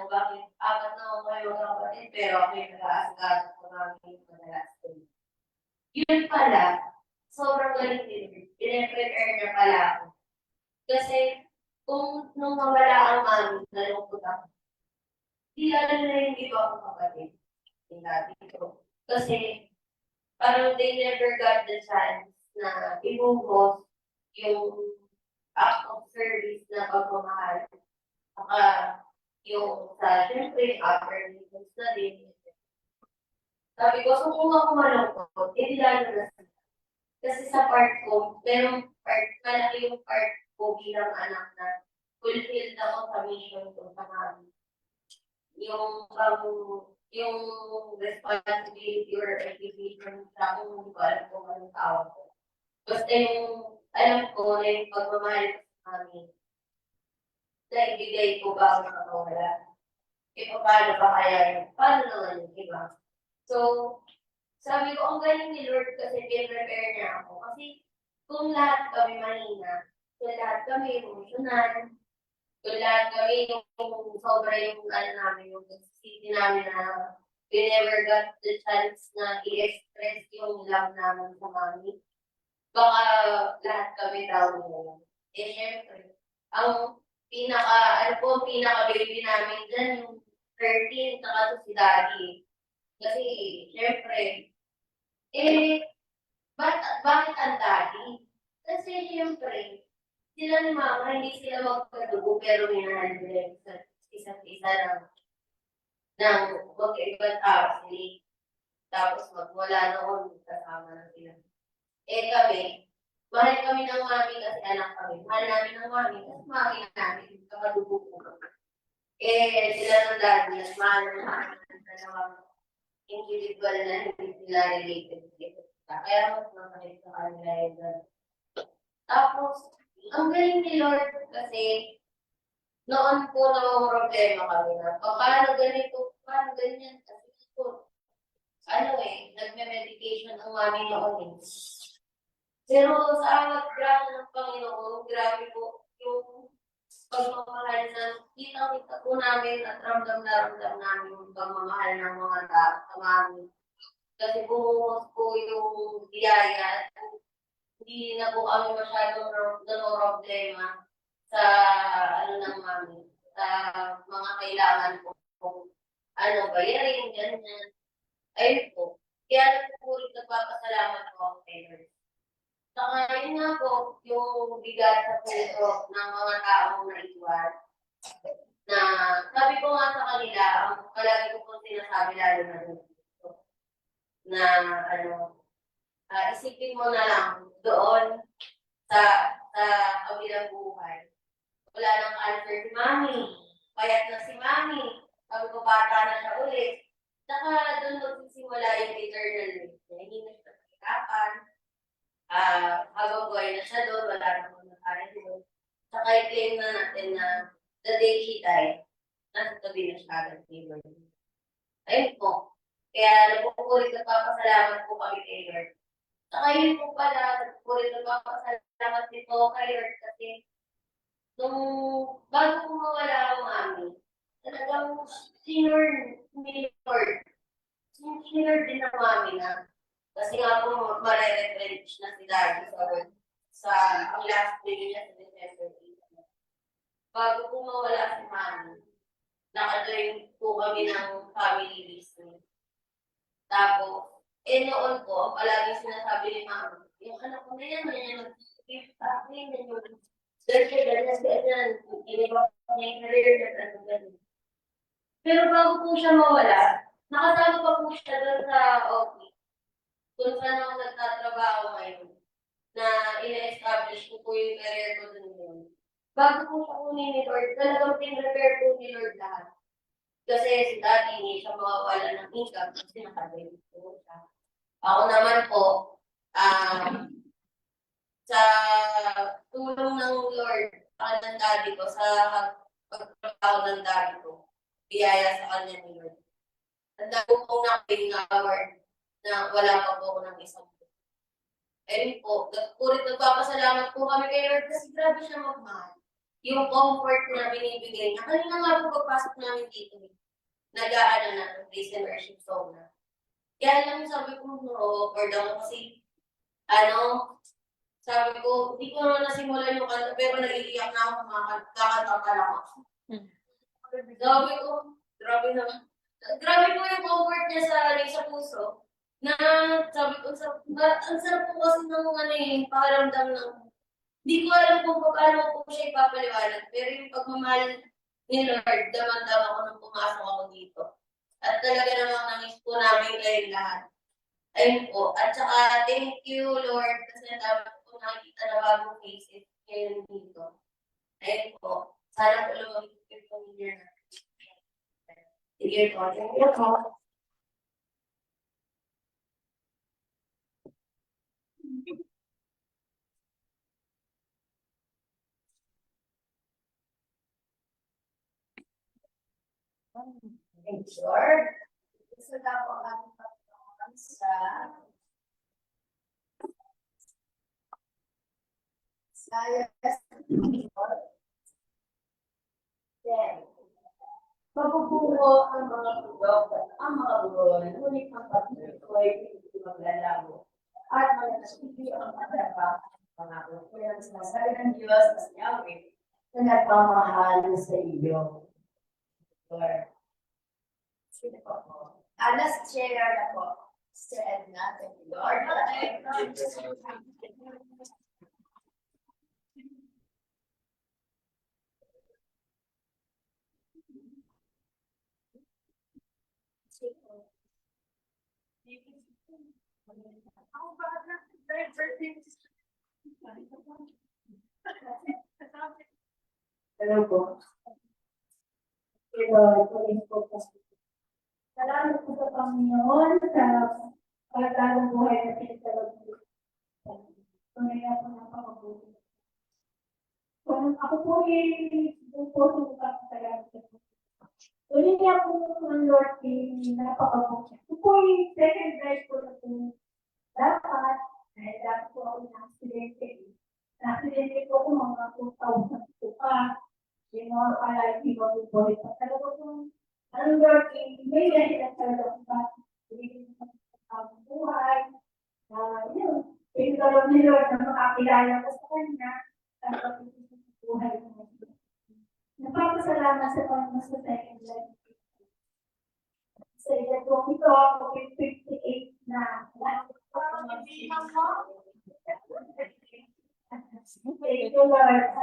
bakit apat na ako kayo magkakapatid, pero ako yung nag-aasikaso ko namin madalas ko. Yun pala, sobrang galing ni Lord. Pine-prepare niya pala ako. Kasi, kung nung mawala ang mami, nalungkot ako. Di alam na yung iba akong kapatid. Hindi ko. Kasi, parang they never got the chance na ibuhos yung act of service na pagmamahal. Saka, yung sa, syempre, affirmations na din. Sabi ko, so kung ako malungkot, hindi lalo na sila. Kasi sa part ko, merong part, malaki yung part ko bilang anak na fulfilled ako sa mission ko sa mami. Yung responsibility or education sa kung hindi ko alam kung anong tawag ko. Basta yung alam ko na yung pagmamahal ko sa mami, na ibigay ko ba ang nakawala? Paano ba kaya yun? Paano naman yun, diba? So, sabi ko, ang galing ni Lord kasi pin-prepare niya ako. Kasi kung lahat kami mahina, kung lahat kami emotional, kung lahat kami yung sobra yung namin, yung city namin na we never got the chance na i-express yung love namin sa mami, baka lahat kami down mo. Syempre, ang pinaka-baby namin dyan, yung 13, saka si Daddy. Kasi, syempre, bakit ang Daddy? Kasi, syempre, sila ni Mama, hindi sila magkadugo, pero minahal nila sa isa't isa ng magkaibang tao sila. Tapos, magwala noon, kasama na sila. Kami, mahal kami ng mami kasi anak kami. Mahal namin ng mami kasi mami namin, kakadugo ko. Sila ng daddy, at mahal namin ng dalawang individual na hindi sila related. Kaya mas makalit sa kanila yun. Tapos, ang galing ni Lord kasi noon po na problema kami na paano ganito, paano ganyan. Kasi po, nagme-medication ang mami noon. Pero sa amat grabe ng Panginoon, grabe po yung pagmamahal na kita po namin at ramdam na ramdam namin yung pagmamahal ng mga tao sa mami. Kasi bumuhos po yung biyaya at hindi na po kami masyadong problema sa ng mami, sa mga kailangan po kung bayarin, ganyan. Ayun po. Kaya po rin nagpapasalamat po ako kay Lord. Saka yun nga po, yung bigat sa puso ng mga taong naiwan. Na sabi ko nga sa kanila, ang palagi ko po sinasabi lalo na dito, na isipin mo na lang doon sa kabilang buhay. Wala nang cancer si Mami, payat na si Mami, sabi ko bata na siya ulit. Saka doon magsisimula yung eternal life. Hindi na siya pagkakapan. Habang buhay na siya doon, wala namang nakarin doon. Saka i-claim na natin na the day she died, nasa tabi na siya agad ni Lord. Ayun po. Kaya nagpupulit at papasalamat po kami kay Lord. Saka yun po pala, nagpupulit at papasalamat dito kay Lord kasi nung bago po mawala ang mami, talagang senior din ng mami na. Kasi nga po, mare-retrench na si Daddy sa ang last day niya sa December 8. Bago po mawala si Mami, nakajoin po kami ng family business. Tapos, noon po, palagi sinasabi ni Mami, yung anak ko na yan nag-gift sa akin, yan yung ganyan, iniba ko niya yung career na ganyan. Pero bago po siya mawala, nakasama pa po siya doon sa office. Kung saan ako nagtatrabaho ngayon, na ina-establish ko po yung career ko doon yun. Bago po siya kunin ni Lord, talagang pin-prepare po ni Lord lahat. Kasi si Daddy, hindi siya makawala ng income kasi nakabalik po siya. Ako naman po, sa tulong ng Lord, ng Daddy ko, sa pagtrabaho ng Daddy ko, biyaya sa kanya ni Lord. Ang dami pong nakaling award na wala pa po ako ng isang po. Ayun po, nagpapasalamat po kami kay Lord kasi grabe siya magmahal. Yung comfort na binibigay niya. Kanina nga po pagpasok namin dito, nag-aano na, praise and worship song na. Kaya lang sabi ko, awkward ako kasi, sabi ko, hindi ko naman nasimulan yung kanta, pero nag-iiyak na ako, kakanta pa lang ako. Sabi ko, grabe naman. Grabe po yung comfort niya sa puso. Na sabi ko, ang sarap po kasi ng pakiramdam ng, hindi ko alam kung paano po siya ipapaliwanag, pero yung pagmamahal ni Lord, damang-dama ko nung pumasok ako dito. At talaga namang nangis po namin kayo lahat. Ayun po. At saka, thank you, Lord, kasi dapat po nakikita na bagong faces ngayon dito. Ayun po. Sana po lumamig yung pamilya natin. Sige po. Thank you po.
Thank you, Lord. Gusto na po ang ating pagkakas sa mapupuno ang mga bulok at ang mga bulol, ngunit ang pag-ibig ko ay hindi maglalago. At mananasili ang matrabaho ng pangako. Kaya ang sinasabi ng Diyos na si Yahweh na nagmamahal sa iyo. Lord. Sino po po? Alas share na po. Sir Edna, thank you, Lord. Hello po. Salamat po sa Panginoon sa paglalong buhay na pinagdalog po. Tunay po ng pamabuti. Kung ako po ay puso sa salamat po. Tunay niya po ng Lord napakabuti. Ako po ay second drive po na po dapat dahil dapat po ako ng aksidente. Na-aksidente po ako mga 2,000 po pa. Yung mga palagi mo po buhay pa. Talaga po ang Lord, may dahilan talaga kung bakit hindi sa buhay. Yun, pinagdalog ni Lord na makakilala ko sa Kanya at pag-ibig sa buhay mo. Napapasalamat sa Panginoon sa second life. Sa iya po ito, ako 58 na lahat. Thank you, Lord.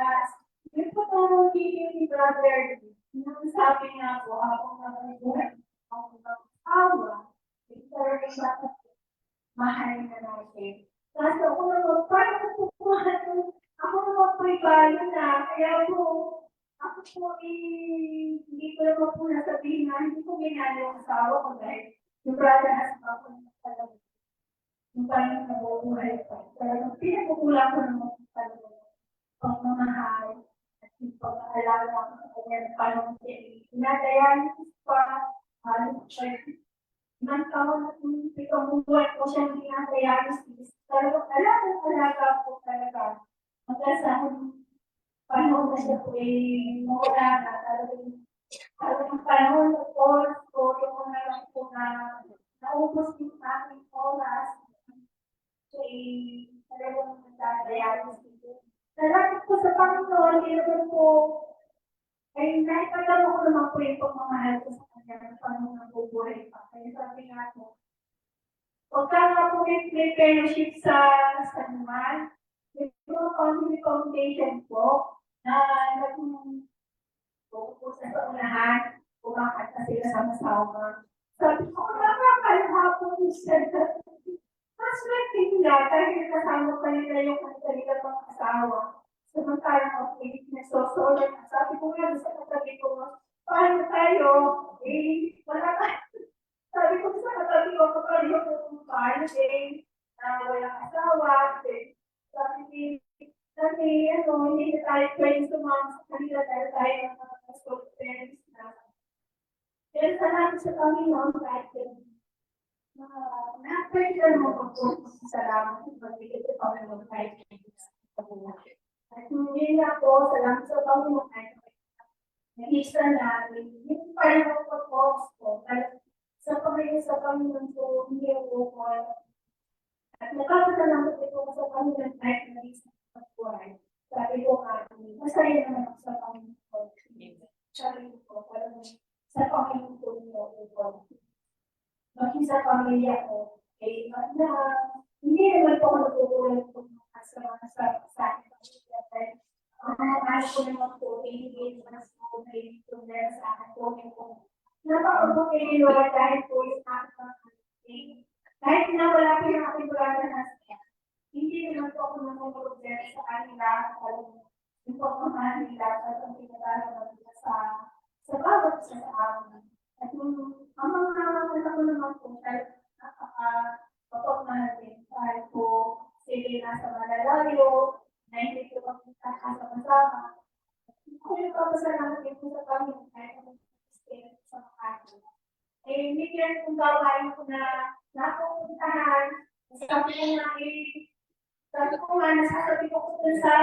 Yung patulong ni Brother, nung sabi nga po, ako naman ako mag-awa, ito rin bakit mahal na natin. Kasi ako naman, parang ako naman po'y bayo na, kaya po, ako po hindi ko naman po nasabihin na hindi ko ginala yung asawa ko dahil yung brother has ako na talaga. Yung parang nabubuhay pa. Talagang pinakukulang ko naman talaga. Pagmamahal. Yung pag-aalala ko sa kanya ng panong inadayanis pa, halos siya, ilang taon na itong buwan ko siyang inadayanis, talagang alaga po talaga. Hanggang sa panahon na siya po ay mawala na, talagang Ang panahon ng oras ko, yung na lang po na naubos yung aking oras, ay talagang nagdadayaan dito. Salamat po sa Panginoon, hindi naman po, ay naipagdamo ko naman po yung pagmamahal ko sa kanya ng Panginoon ng bubuhay pa. Kaya sabi nga po, pagka nga po may fellowship sa naman, may mga family foundation po, na naging po sa unahan, kumakanta sila sama-sama. Sabi ko, nakakalaha po siya. Mas swerte nila dahil kasama pa nila yung kanilang mga asawa. Samantalang okay, nagsosolat. Sabi ko nga, sa katabi ko, paano tayo? Wala ka. Sabi ko sa katabi ko, kapag yung paano walang asawa. Sabi hindi na tayo pwede sumama sa kanila dahil tayo ng mga parents na. Pero salamat sa Panginoon kahit na-pwede ka naman po salamat sa pagbigay sa Panginoon kahit at hindi na po, salamat sa Panginoon kahit nag-isa namin. Yung panahon ko sa Panginoon po, hindi ako po. At nakakasalamat ito sa Panginoon kahit nag-isa na buhay. Sabi ko masaya naman ako sa Panginoon. Sabi ko, parang sa Panginoon po niyo po. Maging sa pamilya ko, hindi naman po ako natutulad po sa aking pamilya. Ang mga mahal ko naman po, hindi naman po na sa akin po. Napakabuti ni Lord dahil po yung aking pamilya. Kahit na wala po yung aking brother na siya, hindi naman po ako namumulog sa kanila. Yung pagmamahal nila sa pagkakataon nila sa bawat isa sa amin. At yung ang mga anak ko naman po, kahit napaka-pagmahal din, kahit po sila nasa malalayo, na hindi ko magkakasama-sama. Kung yung papasalamat din po sa Panginoon, kahit ang sa mga hindi kaya kung gawain ko na napupuntahan, sabi ko nga, nasasabi ko dun sa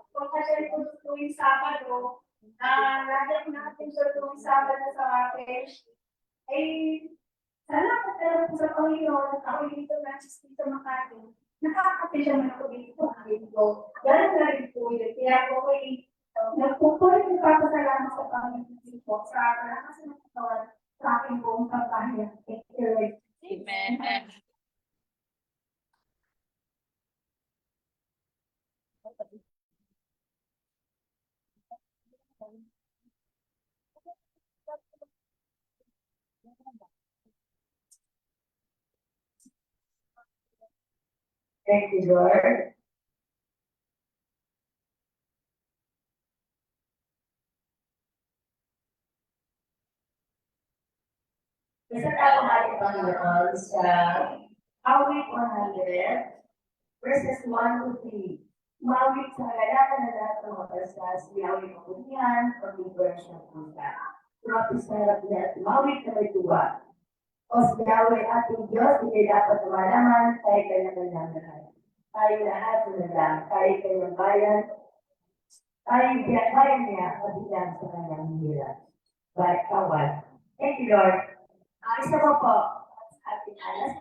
pagkasal ko tuwing Sabado, lagi natin sa tuwing Sabado sa akin, salamat na po sa Panginoon at ako dito dito Makati. Nakakapit siya man ako dito. Ganun na rin po yun. Kaya ako nagpupulit ng papasalamat sa Panginoon dito sa kalakas ng katawan sa aking buong kabahayan. Thank you, Lord.
Amen.
Thank you, Lord. Isa tayo natin Panginoon sa Awit 100, verses 1 to 3. Umawit sa halalan na lahat ng matasas, Yahweh Kapunihan, pag-ibers ng pusa. Propis na rapilat, umawit na may tuwa. O si Yahweh ating Diyos, hindi dapat malaman, tayo kayo naman ng lahat. Tayo lahat na lang, tayo kayo ng bayan, tayo bayan niya, kabilang sa kanyang hirap. Baik kawan. Thank you, Lord. Isa pa po, ating alas.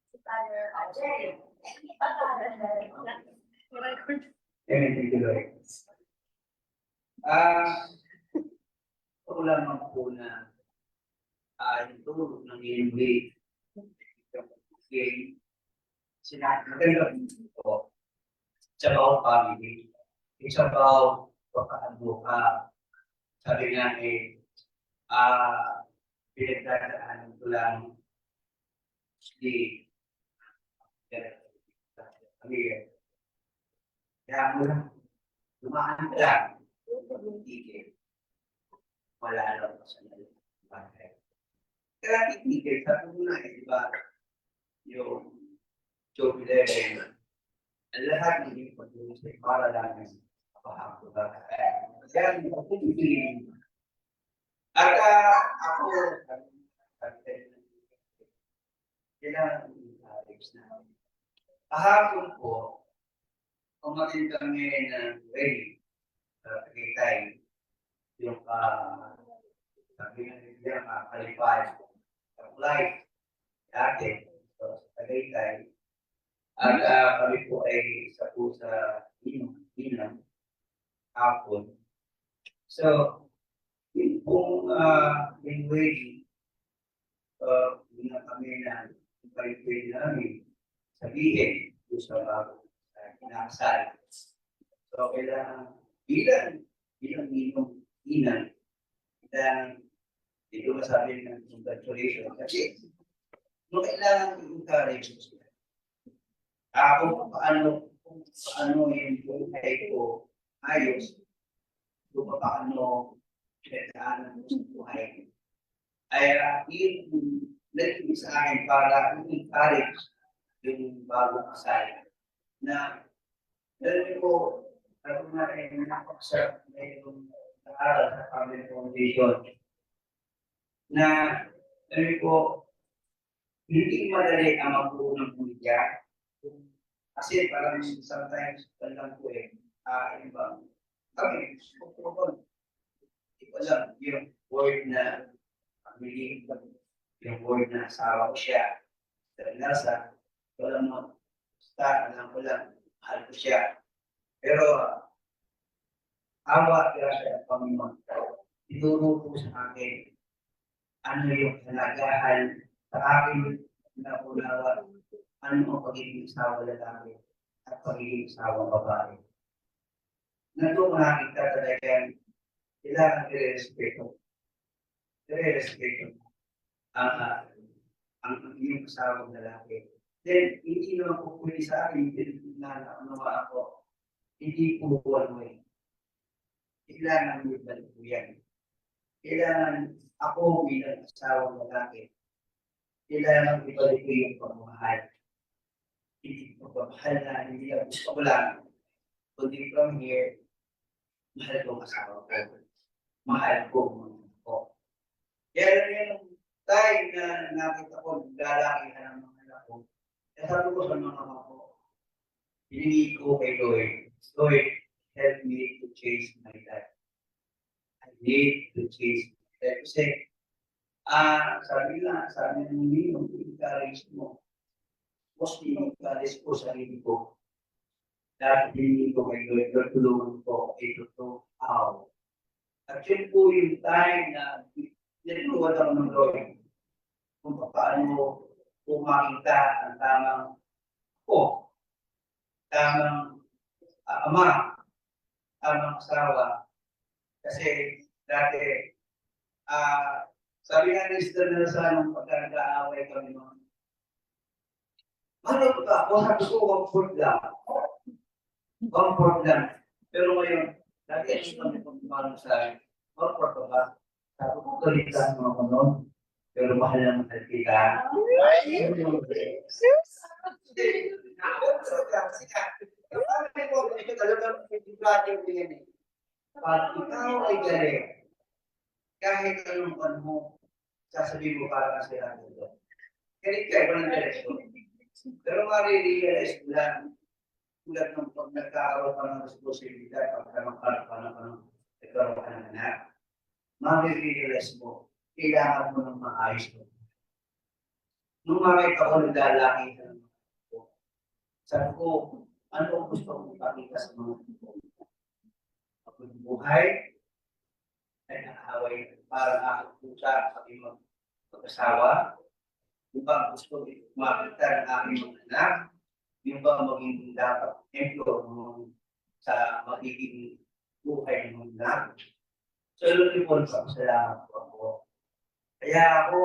Si Father Jerry.
Thank you, Lord. Ito lamang po na yung tulog ng English. Sinabi ko it's about family. It's about pagkakando ka. Sabi nga pinagdadaanan ko lang di kaya mo lang dumaan ka lang titigil wala lang sa bagay kaya titigil sabi mo na diba yung Job 11 ang lahat ng pag-uusay para lang kapahapon ba kaya hindi ko titigil at ako kailangan na kahapon po umatin kami ng ready sa Tagaytay yung
sabi nga nila kalipay, apply dati so, sa Tagaytay. At kami po ay isa po sa Inang hapon. So, yun pong language, yun na kami na pwede namin sabihin doon sa bago kinakasal. So, kailangan bilang Inang, kailangan dito masabi ng congratulations kasi no kailangan i-encourage mo sila. Kung paano yung buhay ko ayos, kung paano pinagdaanan ko sa buhay. Ay yun naging sa akin para i-encourage yung bagong kasal na dahil ko ako na ay nakakasarap na yung nag-aaral sa family foundation na dahil ko hindi madali ang magbuo ng pamilya. Kasi parang sometimes lang po iba. Kami, iba lang yung word na pamilya, yung word na asawa ko siya. Dahil nasa, wala mo, alam ko lang, mahal ko siya. Pero, awa kaya siya ang Panginoon. Ituro po sa akin ano yung kalagahan sa akin na unawa, ano ang pagiging asawa lalaki at pagiging asawa babae. Nandun ko nakita talagang kailangan i-respeto. I-respeto ang iyong asawa lalaki. Then, hindi naman po pwede sa akin na unawa ako. Hindi po one way. Kailangan may balik po yan. Kailangan ako bilang asawang lalaki, kailangan ibalik ko yung pagmamahal. Hindi pagmamahal na hindi ang gusto ko lang. Kundi from here, mahal ko ang asawa ko. Mahal ko ang ko. Kaya yung time na nakita ko, lalaki ng mga anak ko, kaya sabi ko sa mga anak ko, hiningi ko kay Lord, help me to change my life. I need to change my life. Kasi, sabi ng Nino, encourage mo. Mas encourage ko sarili ko. Dahil hiningi ko kay Lord, tulungan ko, ito to, how. At yun po yung time na niluluwad ako ng Lord. Kung paano makita ang tamang ko, tamang ama, tamang asawa. Kasi dati, sabi nga ni Sister Nelson nung pagka nag-aaway kami noon, ano ba? Kung sabi ko, comfort lang. Comfort lang. Pero ngayon, dati kami pagmamahal sa akin, comfort ba? Sabi ko, kalitan mo ako noon. Pero mahal na mahal kita. Pag ikaw ay galing, kahit anong mo, sasabihin mo para kasi lang ito. Galing ka, walang direksyon. Pero marirealize mo lang, tulad ng pag nagkakaroon ka ng responsibilidad, pagka nagkaroon ka ng anak, marirealize mo, kailangan mo ng maayos mo. Nung makita ko naglalaki ng mga ko, sabi ko, ano ang gusto kong ipakita sa mga ko? Kapag buhay, ay nakaaway, parang aking pusa sa aking mag-asawa. Yung ba gusto makita ng aking mga anak, yung ba maging dapat emplo sa magiging buhay ng mga anak. So, looking forward sa salamat po ako. Kaya ako,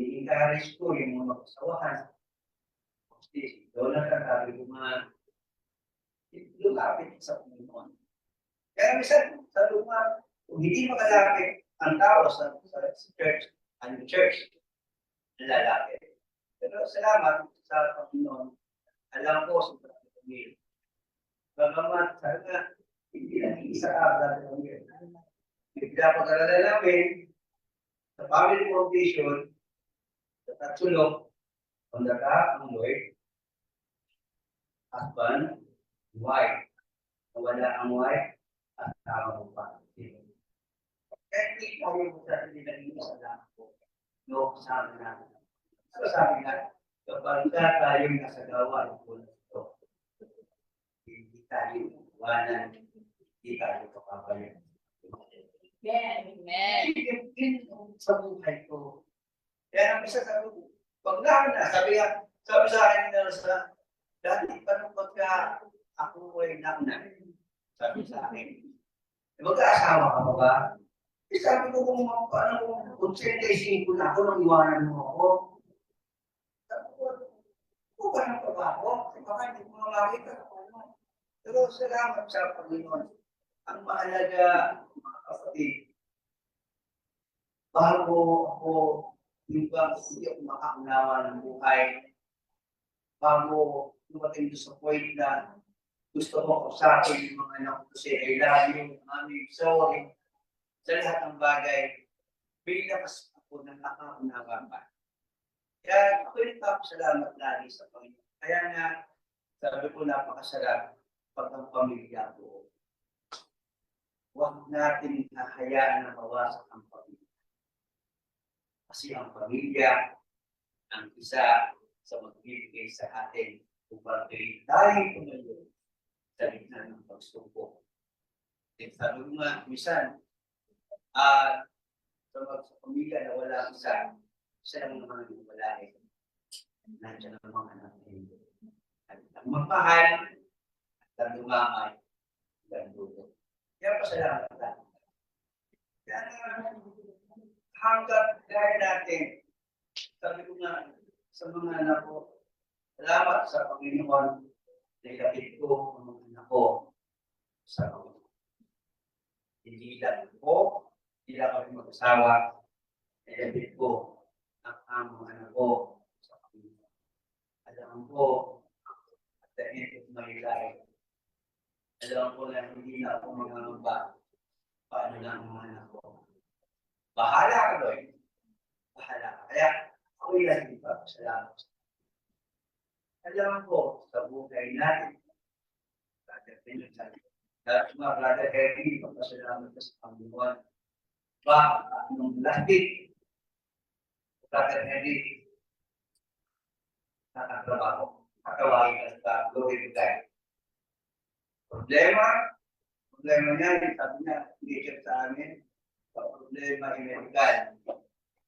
i-encourage ko yung mga kasawahan. Kasi, doon lang sabi ko mga lumapit sa Panginoon. Kaya minsan, sa lugar, kung hindi makalapit ang tao sa church, ang church, lalapit. Pero salamat sa Panginoon, alam ko sa Panginoon. Bagamat, sana, hindi lang isa ka sa Panginoon. Bigla pag-alala namin, sa family foundation, sa tatsulong, ang daga, ang Lord, husband, wife. Nawala ang wife, at tama mo pa. Kahit hindi tayo mo sa nila lang po. No, kasama natin. So sabi nga, kapag tayo nasa gawa, ito, hindi tayo iwanan, hindi tayo kapabayan.
Amen.
Yun sa buhay ko. Kaya ang isa sabi ko, pag na, sabi sa akin na sa dati pa nung pagka ako ay nakna, sabi sa akin, mag-aasawa ka pa ba? Sabi ko kung 35 na ako, nang iwanan mo ako. Sabi ko, ba ng trabaho? Baka hindi ko makakita. Pero salamat sa Panginoon. Ang mahalaga, mga kapatid, bago ako, hindi ako makaunawa ng buhay, bago dumating sa point na gusto ko usapin yung mga anak ko kasi I love you, mami, sorry, sa lahat ng bagay, binilakas ako ng nakaunawa pa. Kaya ako yung salamat lagi sa Panginoon. Kaya nga, sabi ko napakasarap pag ang pamilya ko. Huwag natin hahayaan na mawasak ang pamilya. Kasi ang pamilya, ang isa sa magbibigay sa atin kung bakit tayo tumayo sa gitna ng pagsubok. Sabi ko nga, minsan, sa pamilya na wala isa lang naman ang wala eh. Nandiyan ang mga anak nila. At ang magmahal, at ang lumamay, at ang dulo. Kaya pasalamat natin. Kaya hanggat gaya natin, sabi ko nga sa mga anak ko, salamat sa Panginoon na ilapit ko ang mga anak ko sa Panginoon. Hindi lang ko, hindi lang kami mag-asawa, ilapit ko ang mga anak ko sa Panginoon. Alam ko, at the end of my life, alam ko na hindi na ako mangangamba. Paano na ang mga anak ko? Bahala ka, Lord. Bahala ka. Kaya ako yan, pa. Salamat. Alam ko sa buhay natin. Brother Benjamin sabi. At mga Brother Henry, magpasalamat ka sa Panginoon. Nung last week, Brother Henry, nakatrabaho. Nakawagin ka sa glory to God. Problema niya, sabi niya, hindi siya sa amin. Problema medical.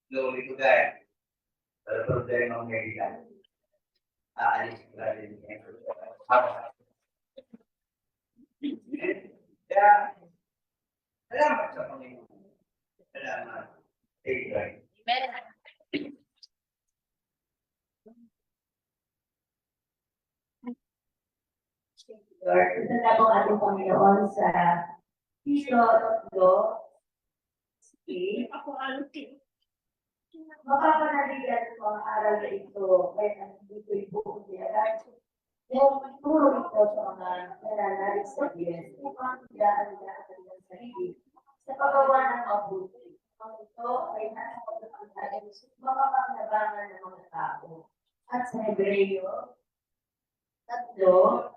Glory to God. Pero problema medical. Aalis ka rin niya. Kaya, salamat sa Panginoon. Salamat. Thank you.
Amen.
Lord, isang po ating Panginoon sa piso, tatlo, sige.
Ako alutin.
Mapapanaligan mo ang aral na ito kahit ang dito'y buong diyaran. Yung turo ito sa mga nananalig sa Diyos, upang daan na ang kanilang sarili sa paggawa ng mabuti. Ang ito ay nasa pagkakantaan makapagnabangan ng mga tao. At sa Hebreo, tatlo,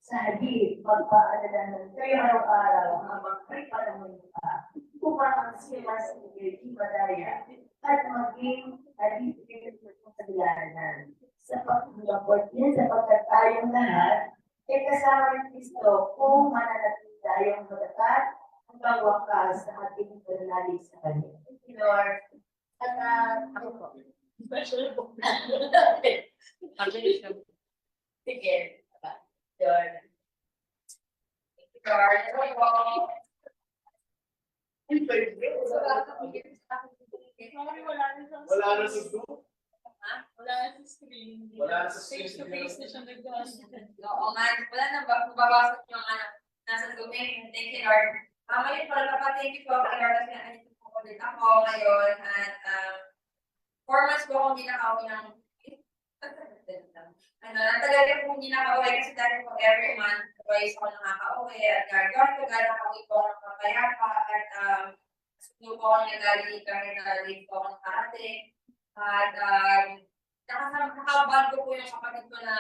sa halip, magpaalala ng kayo araw-araw habang may panahon pa, upang ang simas ay di madaya at maging halipin sa kadalanan. Sa pagkakot niya, sapagkat tayong lahat, ay kasama ng Kristo kung mananatili tayong matatat hanggang wakas sa ating pananalig sa Kanya. Thank you, Lord. At ako po.
Special po. Sige. Lord. Thank you, Lord.
Wala na sa Zoom.
Wala sa screen.
Wala sa screen.
Face to face na siya nag-host.
Oo nga, wala na ba? Mababasok yung nasa domain. Thank you, Lord. Ngayon pala thank you po, Lord, kasi nandito po ulit ako ngayon at 4 months po akong hindi nakauwi ng natagal rin po hindi nakauwi kasi dati po every month twice ako nakakauwi at God ko gano'n nakauwi po ako ng papayapa at sundo po ako nagaling kahit na-late po ako ng karating at nakabag ko po yung kapatid ko na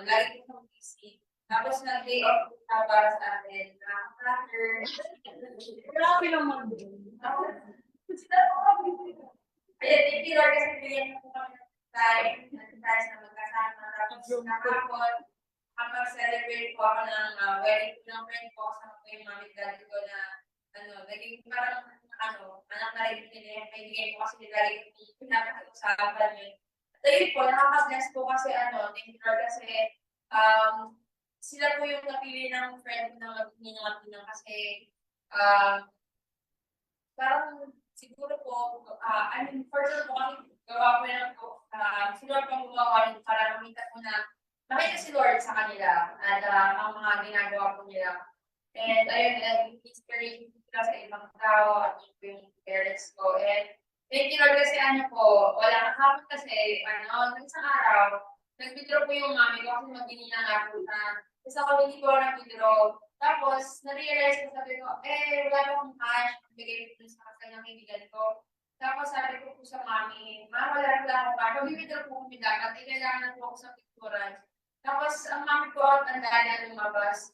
galing po sa PC Tapos nag-day off po na para sa atin. Cracker.
Grabe naman.
Ayan, thank you Lord kasi bigyan niyo po kami ng time na magkasama. Tapos nakapon, celebrate po ako ng wedding ng friend ko. Kasama ko yung mami daddy ko na naging parang anak na rin nila. Kaibigan ko kasi nila rin yung pinapag-usapan yun. At ayun po, nakaka-bless po kasi thank you Lord kasi sila po yung napili ng friend ko na magninang kasi parang siguro po, for sure po kasi gawa ko lang po, si Lord po gumawa yun para makita ko na nakita si Lord sa kanila at ang mga ginagawa po nila. And ayun, inspiration sila sa ibang tao at yung parents ko. And thank you Lord kasi wala kahapon kasi, isang araw, nag-withdraw po yung mami ko kasi mag-inina nga po na isa ko hindi po nag-withdraw. Tapos, na-realize ko, sabi ko, wala akong cash, bigay ko sa kanyang kaibigan ko. Tapos, sabi ko po sa mami, wala akong cash, mag-withdraw po kami dapat, kailangan na po ako sa picturan. Tapos, ang mami ko, ang dala lumabas,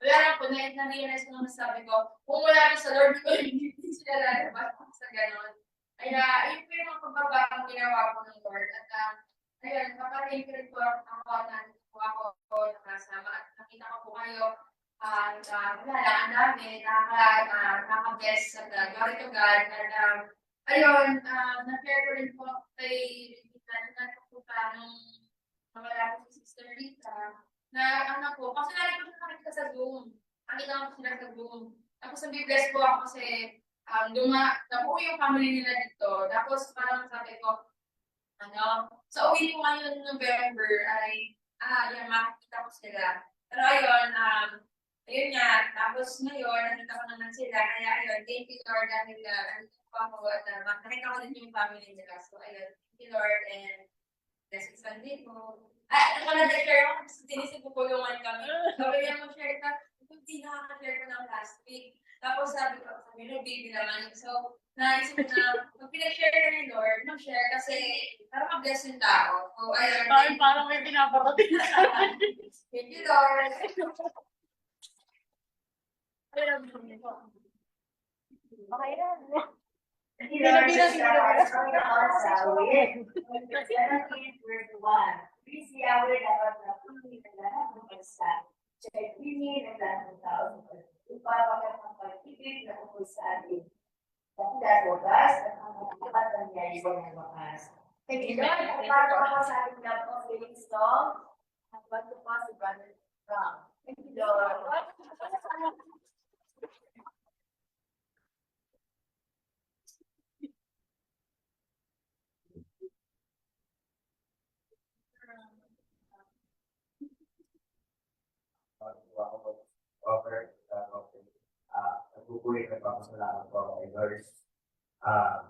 wala na po, na-realize ko na sabi ko, kung wala sa Lord ko, hindi sila lalabas sa ganon. Kaya, ayun po yung mga pagbabagang ginawa ko ng Lord. At, ayun, kapatid ko rin po ako nakasama at nakita ko po kayo wala, ang dami, nakaka-bless at glory to God. At ayun, na-share ko rin po kay Rita, nagkakupa nung nawala ko si Sister Rita, na kasi nari ko siya nakita sa Zoom. Nakita ko sila sa Zoom. Tapos nabi-bless po ako kasi nabuo yung family nila dito. Tapos parang sabi ko, sa uwi ko ngayon November ay, makikita ko sila. Pero ayun, ayun nga, tapos ngayon, nakita ko naman sila. Kaya ayun, thank you Lord dahil nandito ko ako at nakita ko din yung family nila. So ayun, thank you Lord and blessings on din mo. Na-share ako kasi tinisip ko tulungan kami. Sabi niya mo share ka, hindi nakaka-share ko ng last week. Tapos sabi ko, baby naman. So, naisip ko na, pag pinag-share ka ni Lord, mag-share kasi para mag-bless yung tao. So, ayun.
Parang may pinaparating na sa akin.
Thank you, Lord.
Okay na.
Hindi na
Please Yahweh dapat na puli ng lahat ng bansa. Siya pili ng lahat ng tao upang ng pag-ibig na ukol sa atin. Pagkat wagas at ang dapat nangyari ng wakas. Thank you, Lord. At para ako sa ating love of feeling song, at bago pa si Brother Ram. Thank you, Lord.
Offer nagpupuli ng papasalamat ko kay Lord sa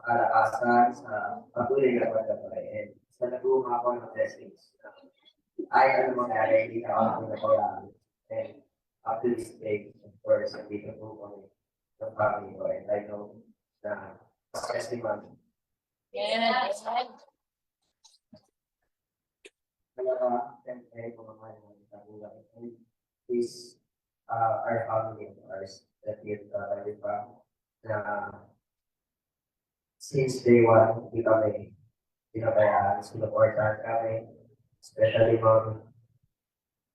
kalakasan, sa patuloy na pagkakain, sa nag-uuma ako ng blessings. Ay, mangyari, hindi na ako napalaan. And up to this day, of course, dito po kami ng family ko. And I know na testimony.
Yes.
Talaga, siyempre, mga mga kagulang. These our family of ours that we've from na since day one, hindi kami pinabayaan, sinuportahan kami, especially mom.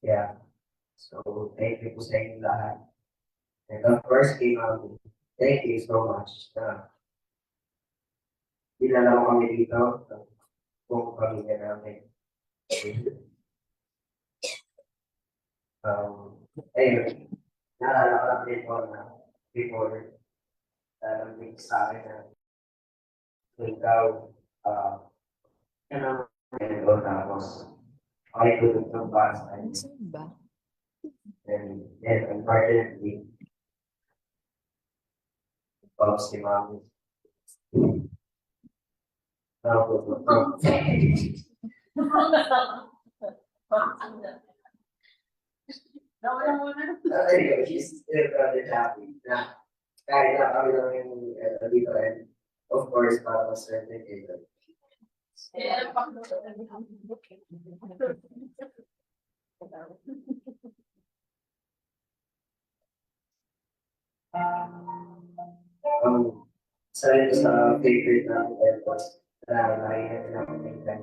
Yeah. So, thank you po sa inyo lahat. And of course, kay mom, thank you so much na dinala mo kami dito, kung pamilya namin. Ayun, naalala ko lang din po na before, nalalamig sa akin na ikaw, tapos, ay tulog ng bus. And unfortunately, follows si mami.
Nawala muna.
Anyway, she's still rather happy na kahit na kami lang yung dito and of course, para mas certificated. Sa ito sa favorite na airport na nakikita namin ng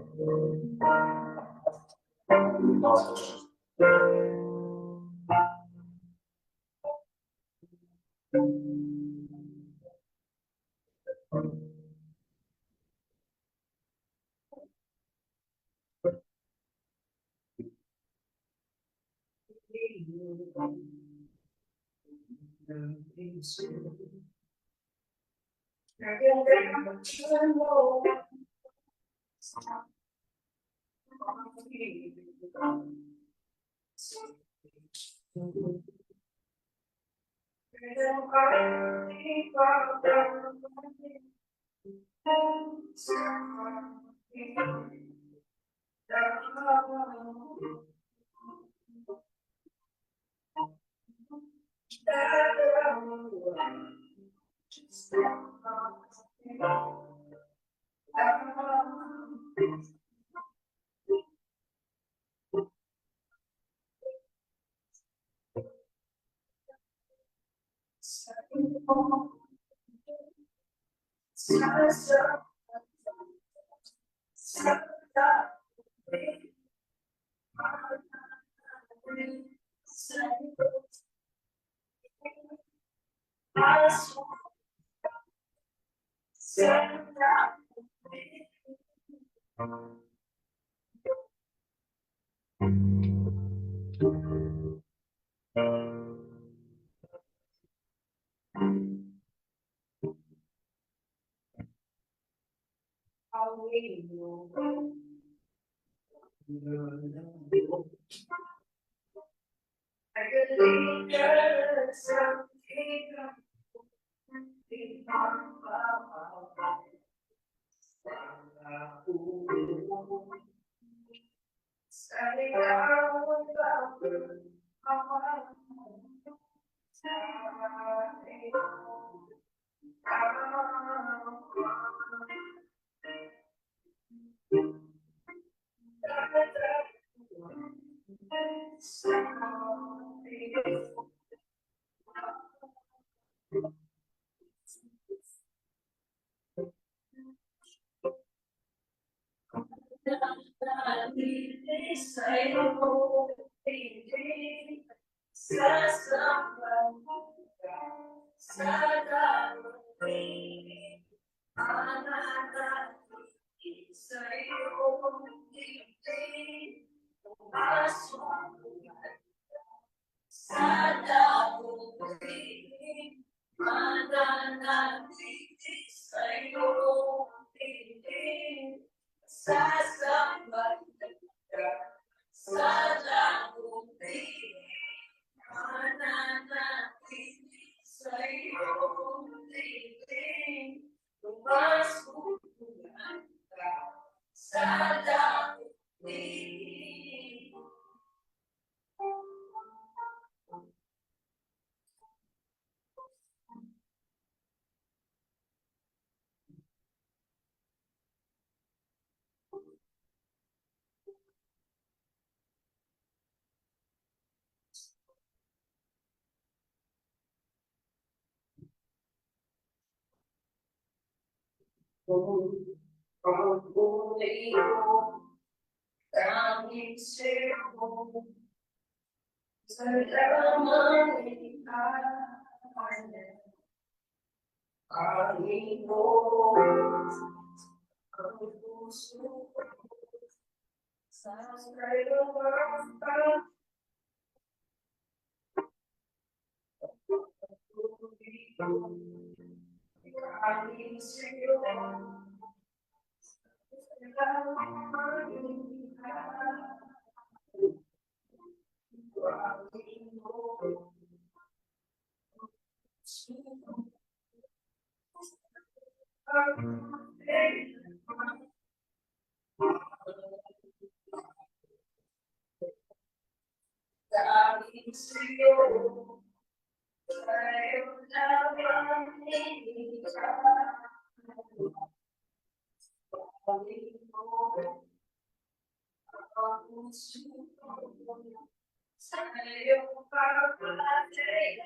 Sa iyong pagpapatay,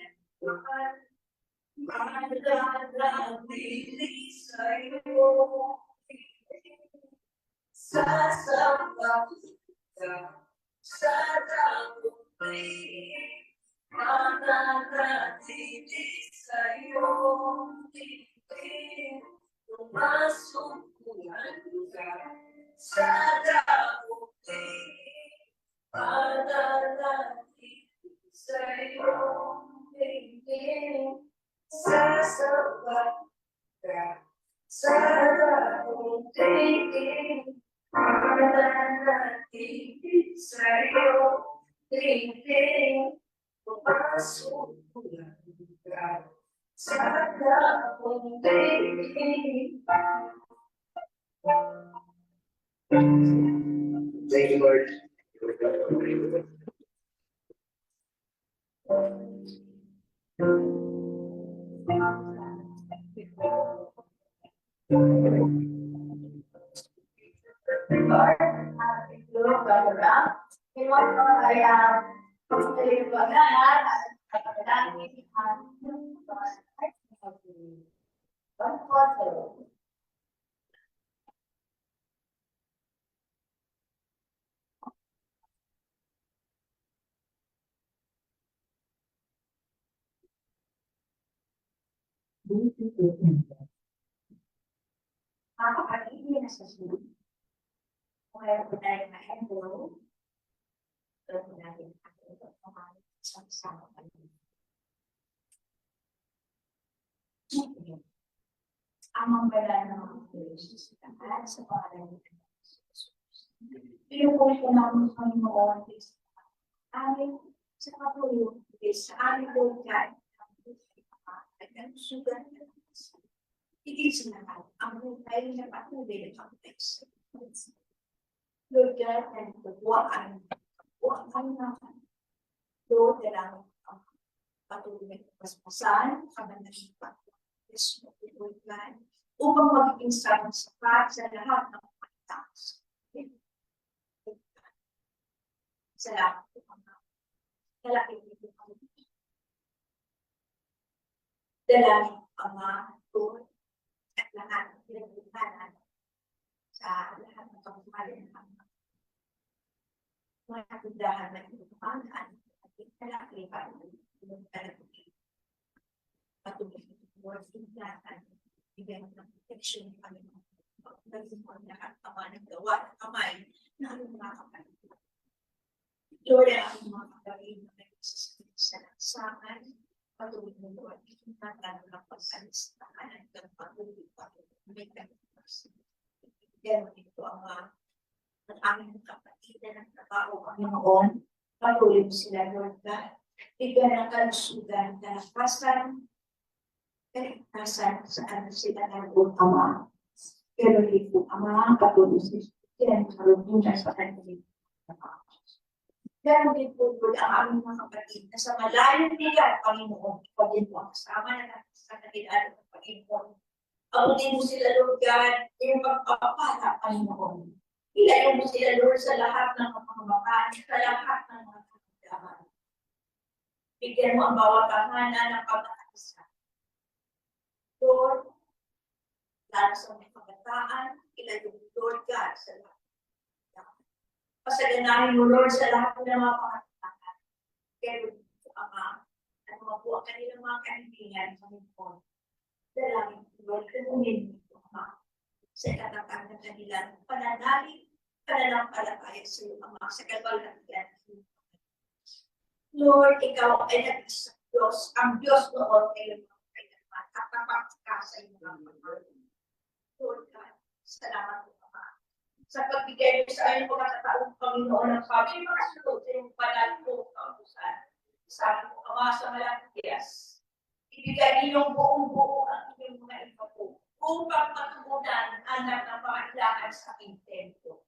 mananatili sa'yo. Sasamba ka sa tagumpay, mananatili sa'yo. Tumasungkuhan ka sa tagumpay, mananatili sa'yo. Sasamba ka sa tagumpay, mananatili sa'yo. Tumasungkuhan ka sa tagumpay.
Thank you, Lord.
Lord, Lord, Brother Ram, kinuha ko ay pagkakaliw ko agad at pagkakaliw ang kapatid na sa sunod. Kaya po tayo na-enroll. Ito po natin ang sama kami. Ang mga ng mga Diyos sa lahat sa pangalan ni Jesus. Pinupuli ko namin ang Panginoon sa amin sa kapulong sa aming buhay at ang sugat na higit sa lahat ang buhay na patuloy na pagpeks. Lord God, and buwaan naman. Lord, kailangan patuloy na paspasan, kabanagin pa. Yes, Lord God, upang magiging sapat sa lahat ng mga tao. Salamat po, Ama. Dalangin niyo po kami. Dalangin po, Ama, Lord, at lahat ng pinagbukanan sa lahat ng kabuhayan ng mga tindahan na pinagbukanan at dalangin pa rin yung dalangin. Patuloy ito, Lord, tindahan, ibigay ng protection ng Panginoon. Pagdating po lahat ng gawa ng kamay na aming mga kapatid. Lord, ang aming mga kapatid na nagsasalit sa lansangan, patuloy mo, Lord, itinatalo ng pagsalis na kanan ng patuloy pa may kanipas. Ganun ito ang aming kapatid na nagtrabaho, Panginoon. Patuloy mo sila, Lord God. Bigyan ng kalusugan, kalakasan, kaligtasan saan sila nagulong, Ama. Pero dito, Ama, patuloy sila ng karunungan sa kanilang trabaho. Ganon din po ang aming mga kapatid na sa malayong bigat, Panginoon, ikaw din po ang kasama na natin sa kanilaan ng Panginoon. Abutin mo sila, Lord God, yung pagpapala, Panginoon. Ilayo mo sila, Lord, sa lahat ng kapangamakan, sa lahat ng mga kapagdaman. Bigyan mo ang bawat tahanan ng pagkakaisa. Lord, lalo sa mga kabataan, ilayo mo, Lord God, sa lahat. Pasaganahin mo, Lord, sa lahat ng mga pangatakan. Kaya po, Ama, at mga po ang kanilang mga kaibigan sa Panginoon. Dalangin po, Lord, kanunin mo, Ama, sa ikatakan ng kanilang pananalig, pananampalataya sa iyo, Ama, sa kabalagyan. Lord, ikaw ay nag-isang Diyos, ang Diyos noon ay yung mga kailangan, at napakaka sa iyong mga pangalaman. Lord God, salamat po, Ama, sa pagbigay mo sa ayon pagkakataong Panginoon ng kami mga sunod sa iyong banal po kautusan. Sabi mo, Ama, sa Malakias, ibigay ninyong buong-buo ang inyong mga iba po upang matugunan anak ng pangailangan sa aking templo.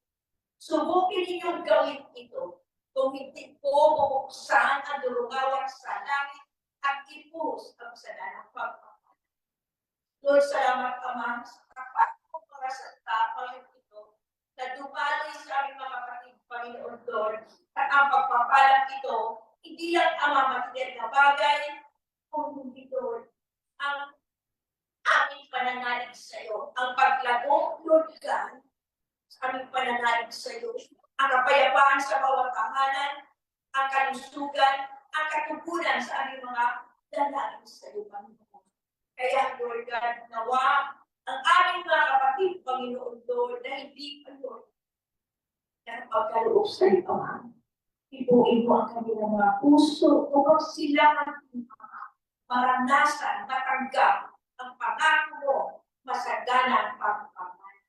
Subukin ninyong gawin ito kung hindi po bubuksan ang durugawang sa langit at ipuhos ang sana ng pagpapala. Lord, salamat, Ama, sa kapag mo para sa tapang ito na dumali sa aming mga kapatid
Panginoon Lord, at ang pagpapalang ito, hindi lang ang mamatiyan na bagay, kung hindi Lord, ang aming pananalig sa iyo, ang paglago, Lord God, sa aming pananalig sa iyo, ang kapayapaan sa bawat tahanan, ang kalusugan, ang katugunan sa aming mga dalangin sa iyo, Panginoon. Kaya, Lord God, nawa ang aming mga kapatid, Panginoon Lord, na hindi pa, Lord, na pagkaloob sa iyo, Ama. Ibuin mo ang kanilang mga puso upang sila maranasan, matanggap ang pangako mo, masagana ang pagpapaman.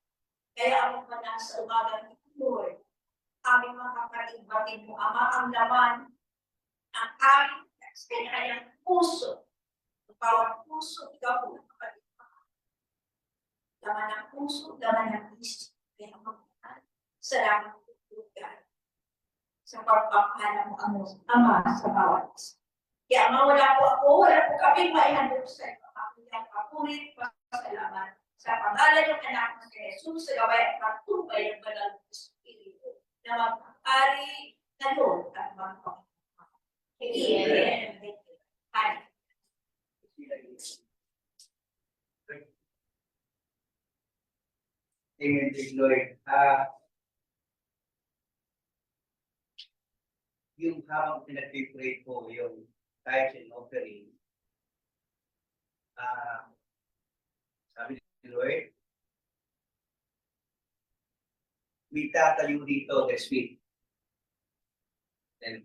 Kaya ang panang sa umagang ito, Lord, aming mga kapatid-batid mo, Ama, ang laman, ang aming kanyang puso, ang bawat puso, ikaw po, kapatid. Laman ng puso, laman ng isip, kaya magmahal. Salamat po, Lord God, sa pagpapala mo, Ama, sa bawat isa. Kaya wala po kami maihandog sa iyo. Ang iyong papurit, pasalamat sa pangalan ng anak ng Jesus, sa gabay at pagtubay ng banal ng Espiritu, na magpapari na Lord at magpapari. Amen. Amen.
Amen, Lord. Yung habang pinag-pray ko, yung tithes and offering, sabi ni Lord, may tatayo dito this week. Then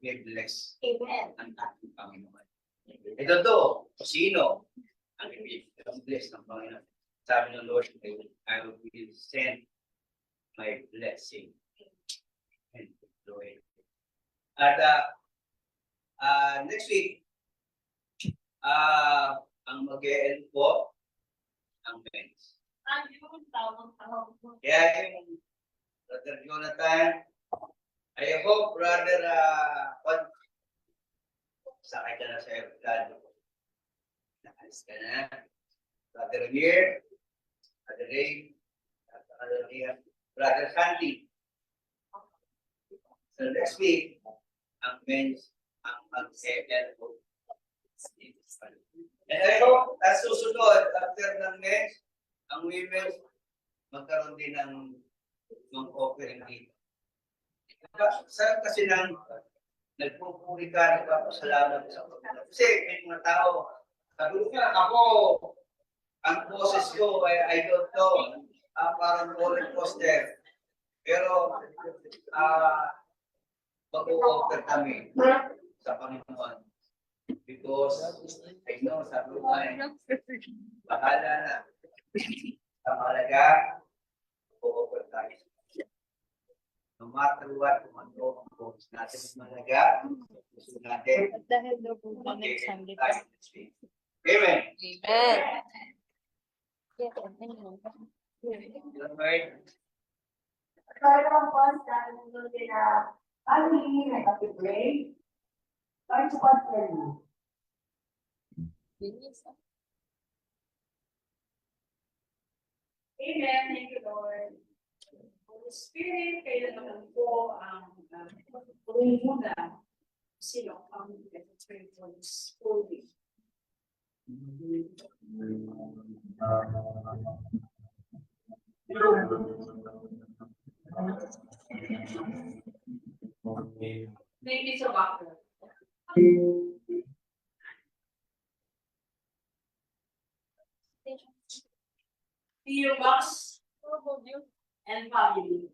may bless
Amen.
ang ating Panginoon. Ito to, sino ang bless ng Panginoon? Sabi ng Lord, I will send my blessing. And Lord. At next week, ang mag-e-end po ang men's. Kaya yung Brother Jonathan, I hope Brother sakay ka na sa aeroplano. Nakalis ka na. Brother Mir, Brother Ray, Brother Sandy. So next week, ang men's ang mag-e-end po. And I hope at susunod, after ng men's, ang women's magkaroon din ng offering dito. Saan kasi nang nagpupuri ka, nagpapasalamat sa Panginoon. Kasi may mga tao, sabi nga, ako, ang boses ko, I don't know, parang roller coaster. Pero, mag-o-offer kami sa Panginoon. Because, I know, sabi ko bahala na. Sa malaga, mag-o-offer tayo. No matter what, kung ano ang focus natin sa malaga, gusto natin.
At dahil daw po ba next Sunday pa.
Amen.
Amen. Yes,
Kaya lang po, sabi ng Lord na family, nag-pray. Lord, support for you.
Amen. Thank you, Lord. Holy Spirit, kayo naman po ang tuloy muna sino ang pray for this holy. Maybe sa bako. Your box and family.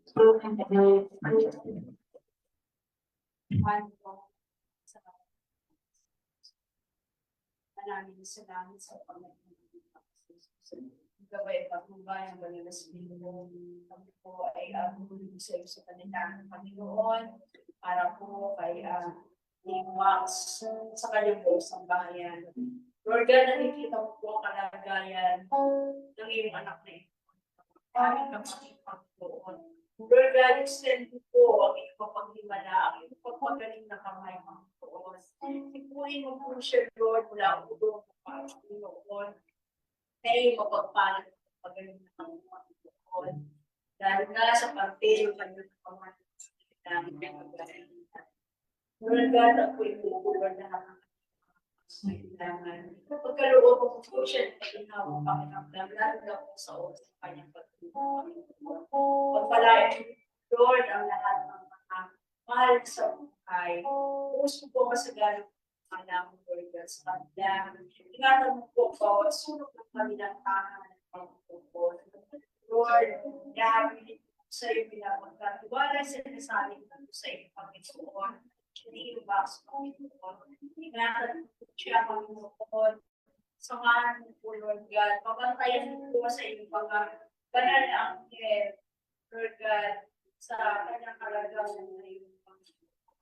Maraming salamat sa Panginoon. Gabay at akubay ang banal na sabihin mo. Kami po ay huling sa iyo sa kanila ng Panginoon para po kay Max sa kanyang buong bahayan. Lord God, nakikita mo po ang kalagayan ng iyong anak na ito. Aming kapag-ipagpoon. Lord God, extend po ang iyong paghimala, ang iyong pagpagaling na kamay, Panginoon. Ipuin mo po siya, Lord, mula ang ulo ng Panginoon. Na iyong mapagpalang pagaling na kamay, Panginoon. Dahil nga sa pagpili ng kanyang Panginoon. namin ang pagkain. Lord God, ako yung bubulor na ang kailangan. Pagkaloob ko po siya na ginawa pakinamdam, lalo na po sa oras ng kanyang pagtulong. Pagpalain, Lord, ang lahat ng mga mahal sa buhay. Gusto po masagaling ang namin, Lord God, sa kanila. Ingatan mo po bawat sulok ng kanilang tahanan ng pagpupon. Lord, dahil sa iyo pinapagkatiwala sa nasaling ko sa iyo, Panginoon. Hindi yung baso, Panginoon. Ingatan mo siya, Panginoon. Samahan mo po, Lord God. Papantayan po sa iyo mga banal na anghel, Lord God, sa kanyang kalagayan na iyo, Panginoon.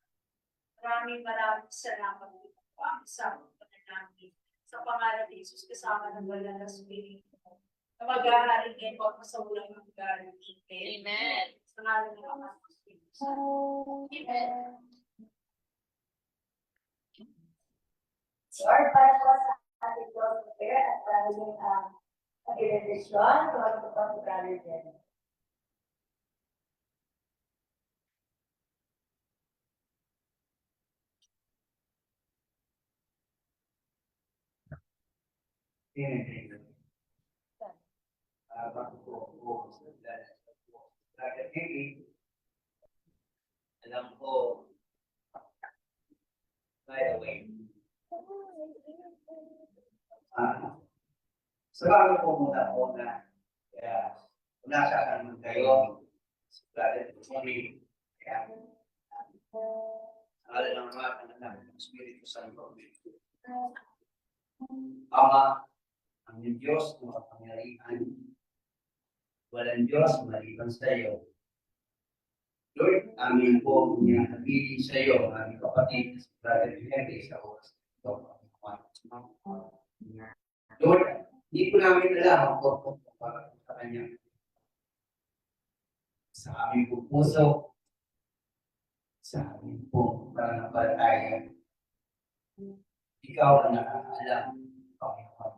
Maraming salamat po ang isang panalangin sa pangalan ni Jesus kasama ng Banal na Espiritu na mag-aaring ngayon po sa walang hanggan.
Amen.
Sa ngalan ng Ama ng Espiritu Santo. Amen.
Lord, para po sa ating Diyos of Prayer at para yung pag-irrelation, tuwag po sa Brother Jen.
Bago ko alam ko, by the way, sa bago ko muna kaya wala sa kanman kayo, brother, kaya alam lang mga anak ng Espiritu Santo. Ama, ang Diyos ng kapangyarihan, walang Diyos maliban sa iyo. Lord, amin po pinahabilin sa iyo ang aming kapatid sa Brother Henry sa oras ito. Lord, hindi ko namin alam ang pagpunta para sa kanya. Sa aming puso, sa aming pong pananampalataya, ikaw ang nakakaalam, Panginoon.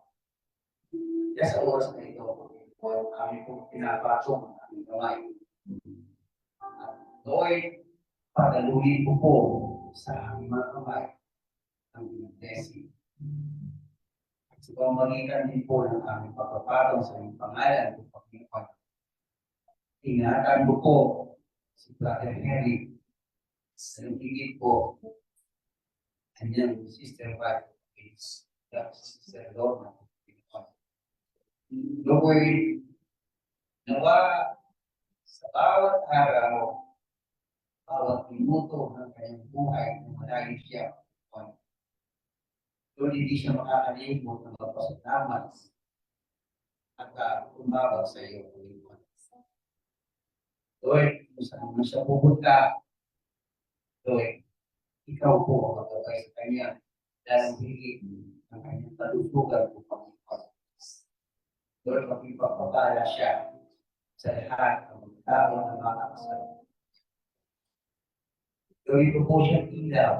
Kaya sa oras na ito, kami po pinapatong ang aming kamay. Lord, pagaluhin po po sa aming mga kamay ang inyong blessing. At sa pamamagitan din po ng aming pagpapatong sa inyong pangalan po, Panginoon. Ingatan mo po si Brother Henry sa higit po kanyang sister wife is Sister Lorna. Lord, nawa sa bawat araw, bawat minuto ng kanyang buhay na malayo siya. Lord, hindi siya makakalimot ng magpasalamat at umabot sa iyo. Lord, kung saan man siya pupunta, Lord, ikaw po ang magagay sa kanya dahil higit ang kanyang kalusugan po, Panginoon. Lord, magpapapala siya sa lahat ng mga tao na makakasama. Lord, ito po siyang ilaw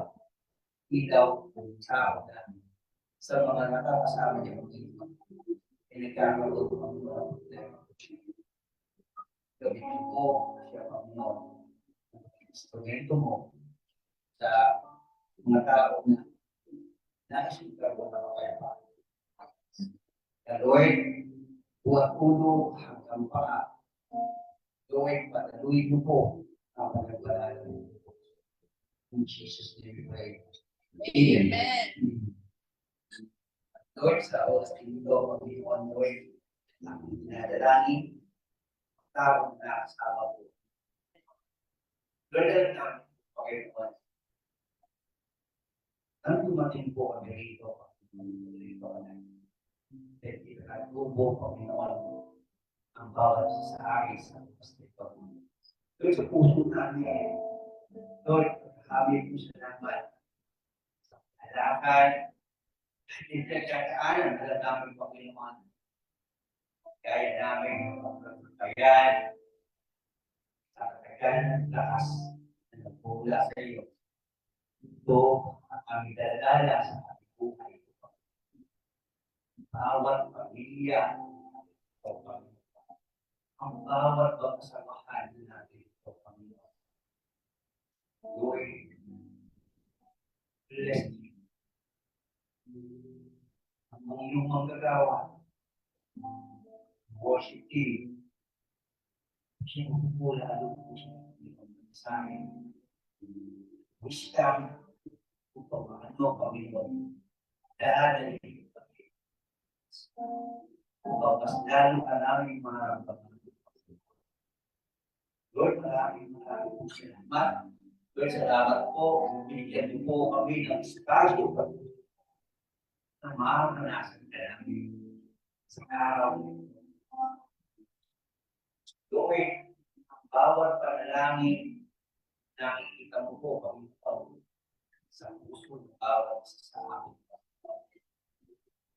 ng tao na sa mga nakakasama niya Panginoon. Pinagkakaroon ng mga problema. Lord, ito po siya, Panginoon. Instrumento mo sa mga tao na naisipin mo na makayapaan. Lord, buhat ulo hanggang paa. Lord, patuloy mo po ang panagbalala mo. In Jesus' name we pray.
Amen.
Lord, sa oras ng ito, Panginoon, Lord, ang dinadalangin, tao na kasama po. Lord, alam namin, Panginoon, ang dumating po kami rito, at tubo, Panginoon, ang bawat sa akin sa pastito. Lord, sa puso namin, Lord, kami po sa naman, sa alakad, hindi nagkakaanan, alam namin, Panginoon, kaya namin ang pagkakayan, sa kakayan, lakas, na nagpula sa iyo. Ito ang aming daladala sa aming buhay. Bawat pamilya, ang bawat pagsamahan natin ito, Panginoon. bless you. Ang iyong manggagawa, worship you. Siya po lalo po siya sa amin. Wisdom upang ano Panginoon. Dahil upang mas lalo ka namin maramdaman. Lord, maraming salamat. Lord, salamat po. Bigyan niyo po kami ng espasyo na maranasan ka namin sa araw. Lord, ang bawat panalangin nakikita mo po kami po sa puso ng bawat sa amin.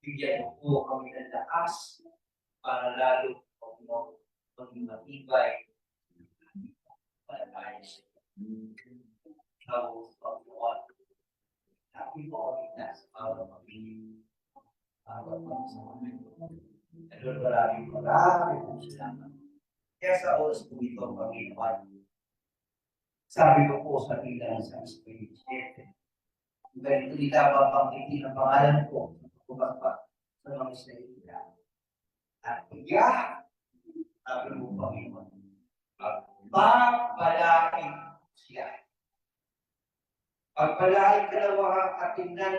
Bigyan mo po kami ng lakas para lalo po maging matibay para tayo sa ikaw, Panginoon. Happy po kami na sa bawat pamilya. Bawat pamilya. Lord, maraming po salamat. Kaya sa oras po ito, Panginoon, sabi ko po sa bilang sa Espiritu Santo, ganito nila mapangkitin ang pangalan ko sa mga Israelita. At iya, sabi mo, Panginoon, pagpapalain siya. Pagpalain kalawang at tingnan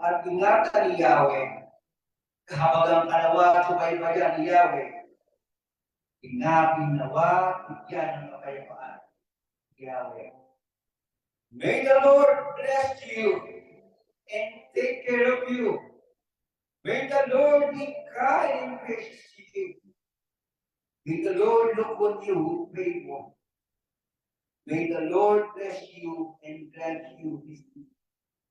at ingatan ni Yahweh, habang ang kalawa at subaybayan ni Yahweh, Inapin nawa, bigyan ng kapayapaan. Yahweh. May the Lord bless you and take care of you. May the Lord be kind and gracious to you. May the Lord look on you with favor. May the Lord bless you and grant you his peace.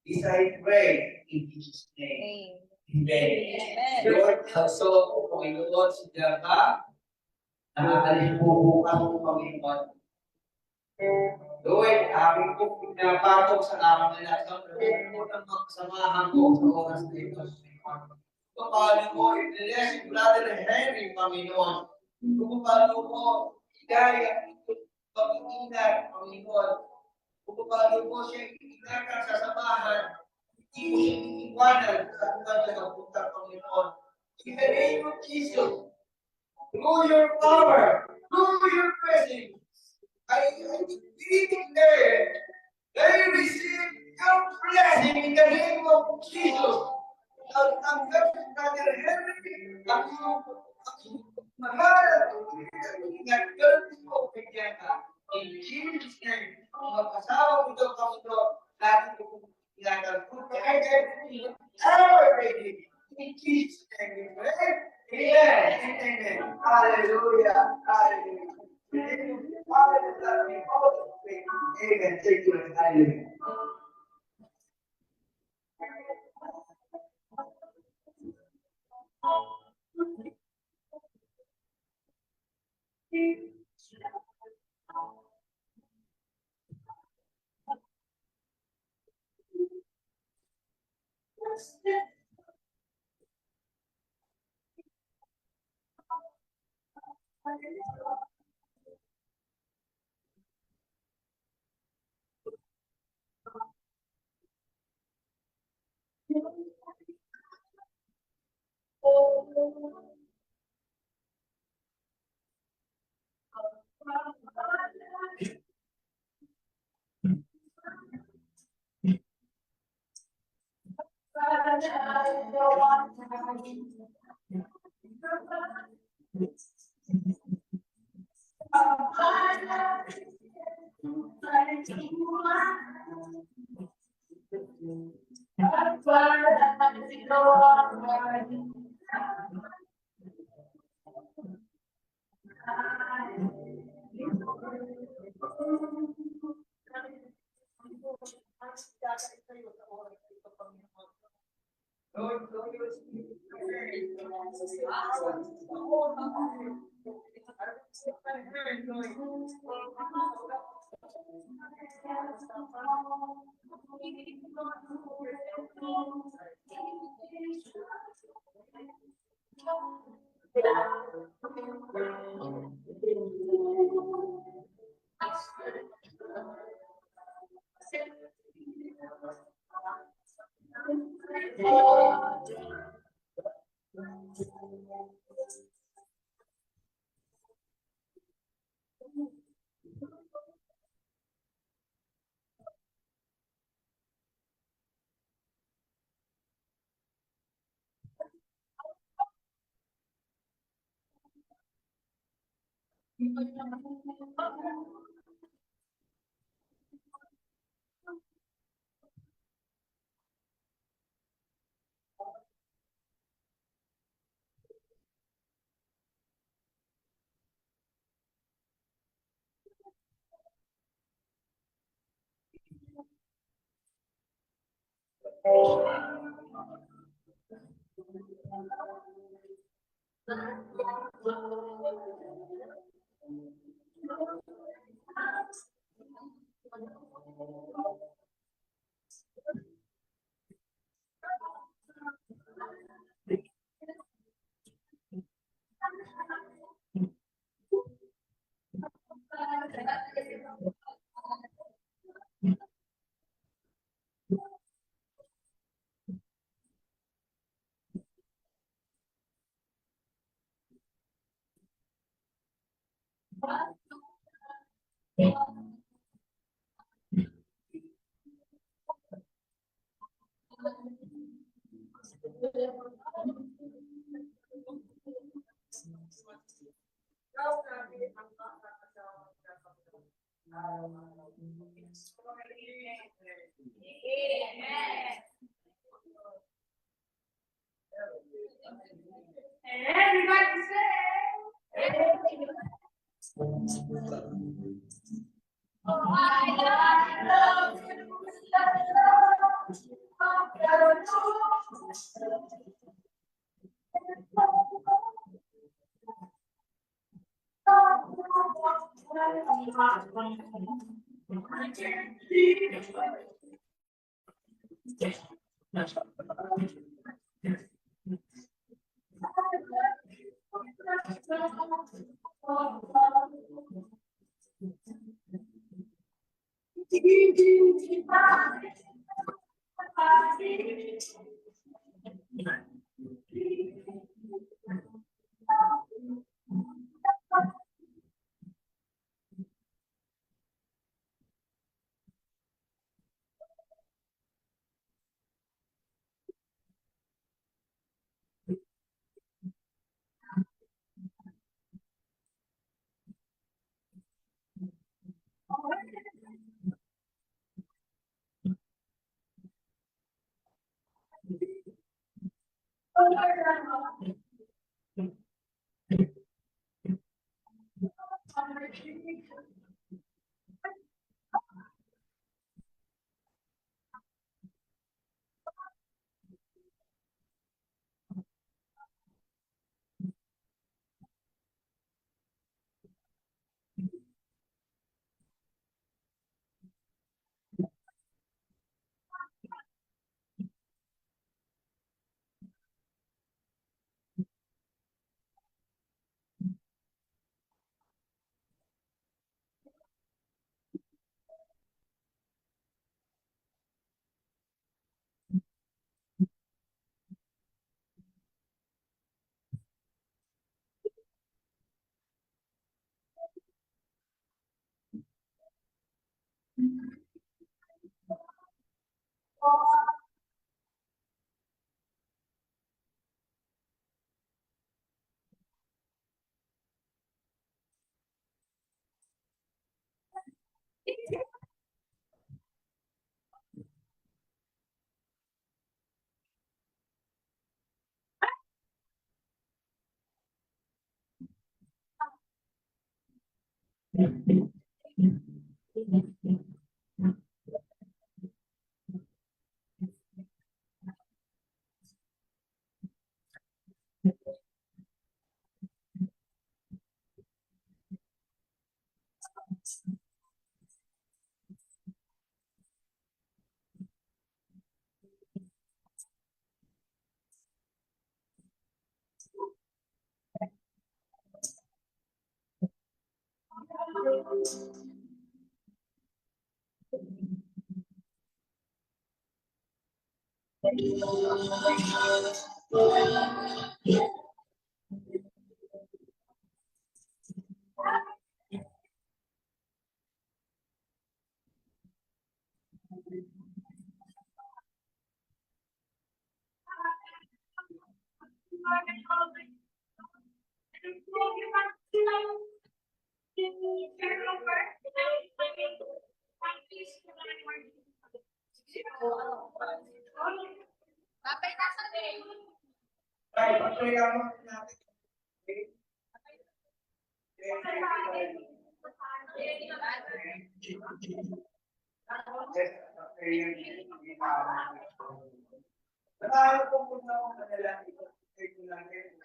This I pray in Jesus' name. Amen.
Amen.
Lord, also, Panginoon, si Jaka, nakakalis po bukas ng Panginoon. Lord, aking po pinapatok sa aking nalasang po ng magsamahan ko sa oras na ito. Kung paano mo i-bless si Brother Henry, Panginoon. Kung paano mo idaya ito pag-iingat, Panginoon. Kung paano mo siya iingat sa samahan, hindi mo siya iiwanan sa kung siya napunta, Panginoon. In the name of Jesus, through your power, through your presence, I declare they receive your blessing in the name of Jesus. Ang Brother Henry, ang mahal, nag-gano'n po bigyan ka. In Jesus' name, mag-asawa mo ito, Panginoon, lagi ko kong inagagod. Kahit everything, everything, in Jesus' name, amen. Amen. Hallelujah. Hallelujah. Hallelujah. Amen. Thank you. Hallelujah.
And everybody say, oh, I love
Babay na sa day.
Ay, pag-pray mo natin. Nakahal po po na ako manalangin ko. Pray ko lang yun.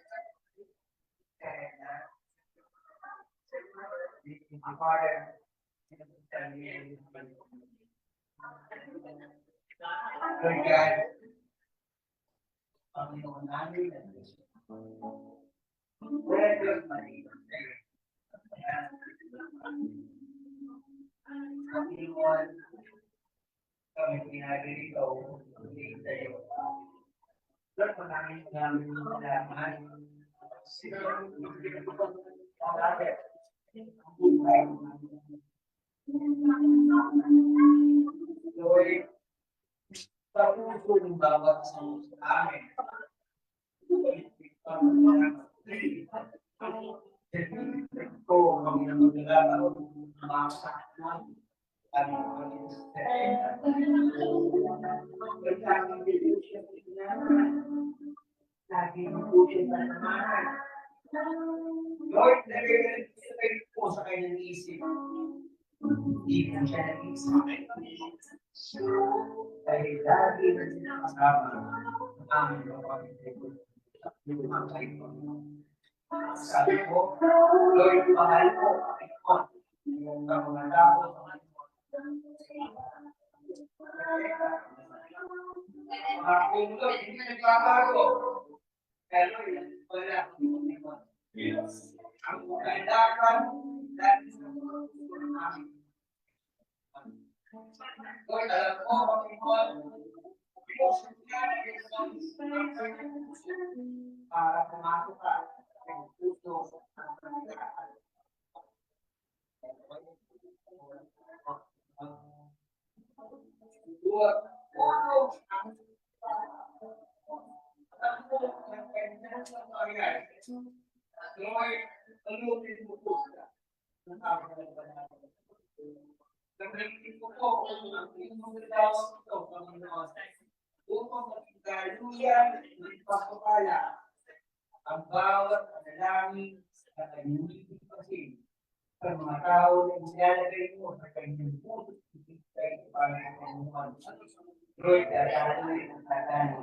Father, Lord God, Panginoon namin at Diyos. Wala Diyos Maria. Panginoon, kami pinag-ito, hindi tayo. Lord, maraming salamat. Lord, sa puso ng bawat sa amin, ko kami na maglalaro ng mga sakman kami Lord, nagagawin po sa kanyang isip. Hindi po siya nag-isip. Dahil lagi na sinakasama ang aming kapatid. Sabi ko, Lord, mahal ko yung mga tao sa mga pundo, hindi nagbabago. Pero wala akong ang kailangan dahil sa mga namin. Lord, alam ko, para pumasok ka sa puso ng pagkakaan. Lord, alutin mo po siya. Nagdating ko po ang inyong dalawang ito, Panginoon, upang magkaluyan ng pagpapala ang bawat panalangin at ayunin kasi sa mga tao na ilalagay mo sa kanyang puso kay Panginoon. Lord, dahil ang tatalo.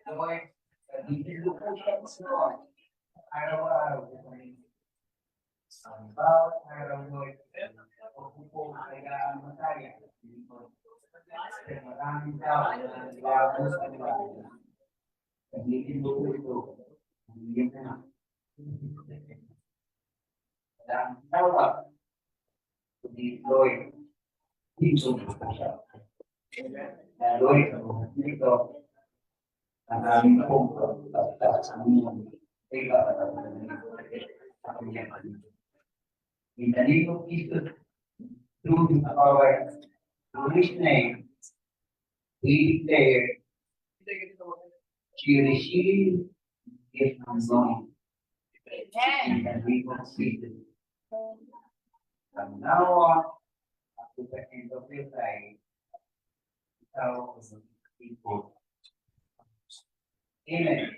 Lord, dito po siya sa araw-araw. Ang bawat araw, Lord, ako po kailangan masaya. Maraming tao na nilabos at nilabos. Pagiging mo ito, hindi na. Maraming tao, kundi Lord, dito mo siya. Na Lord, dito, ang aming pong sa aming in the name of Jesus, through our Jewish name, we declare she received his anointing. In the name of Jesus. From now on, up to the end of your life, people. Amen.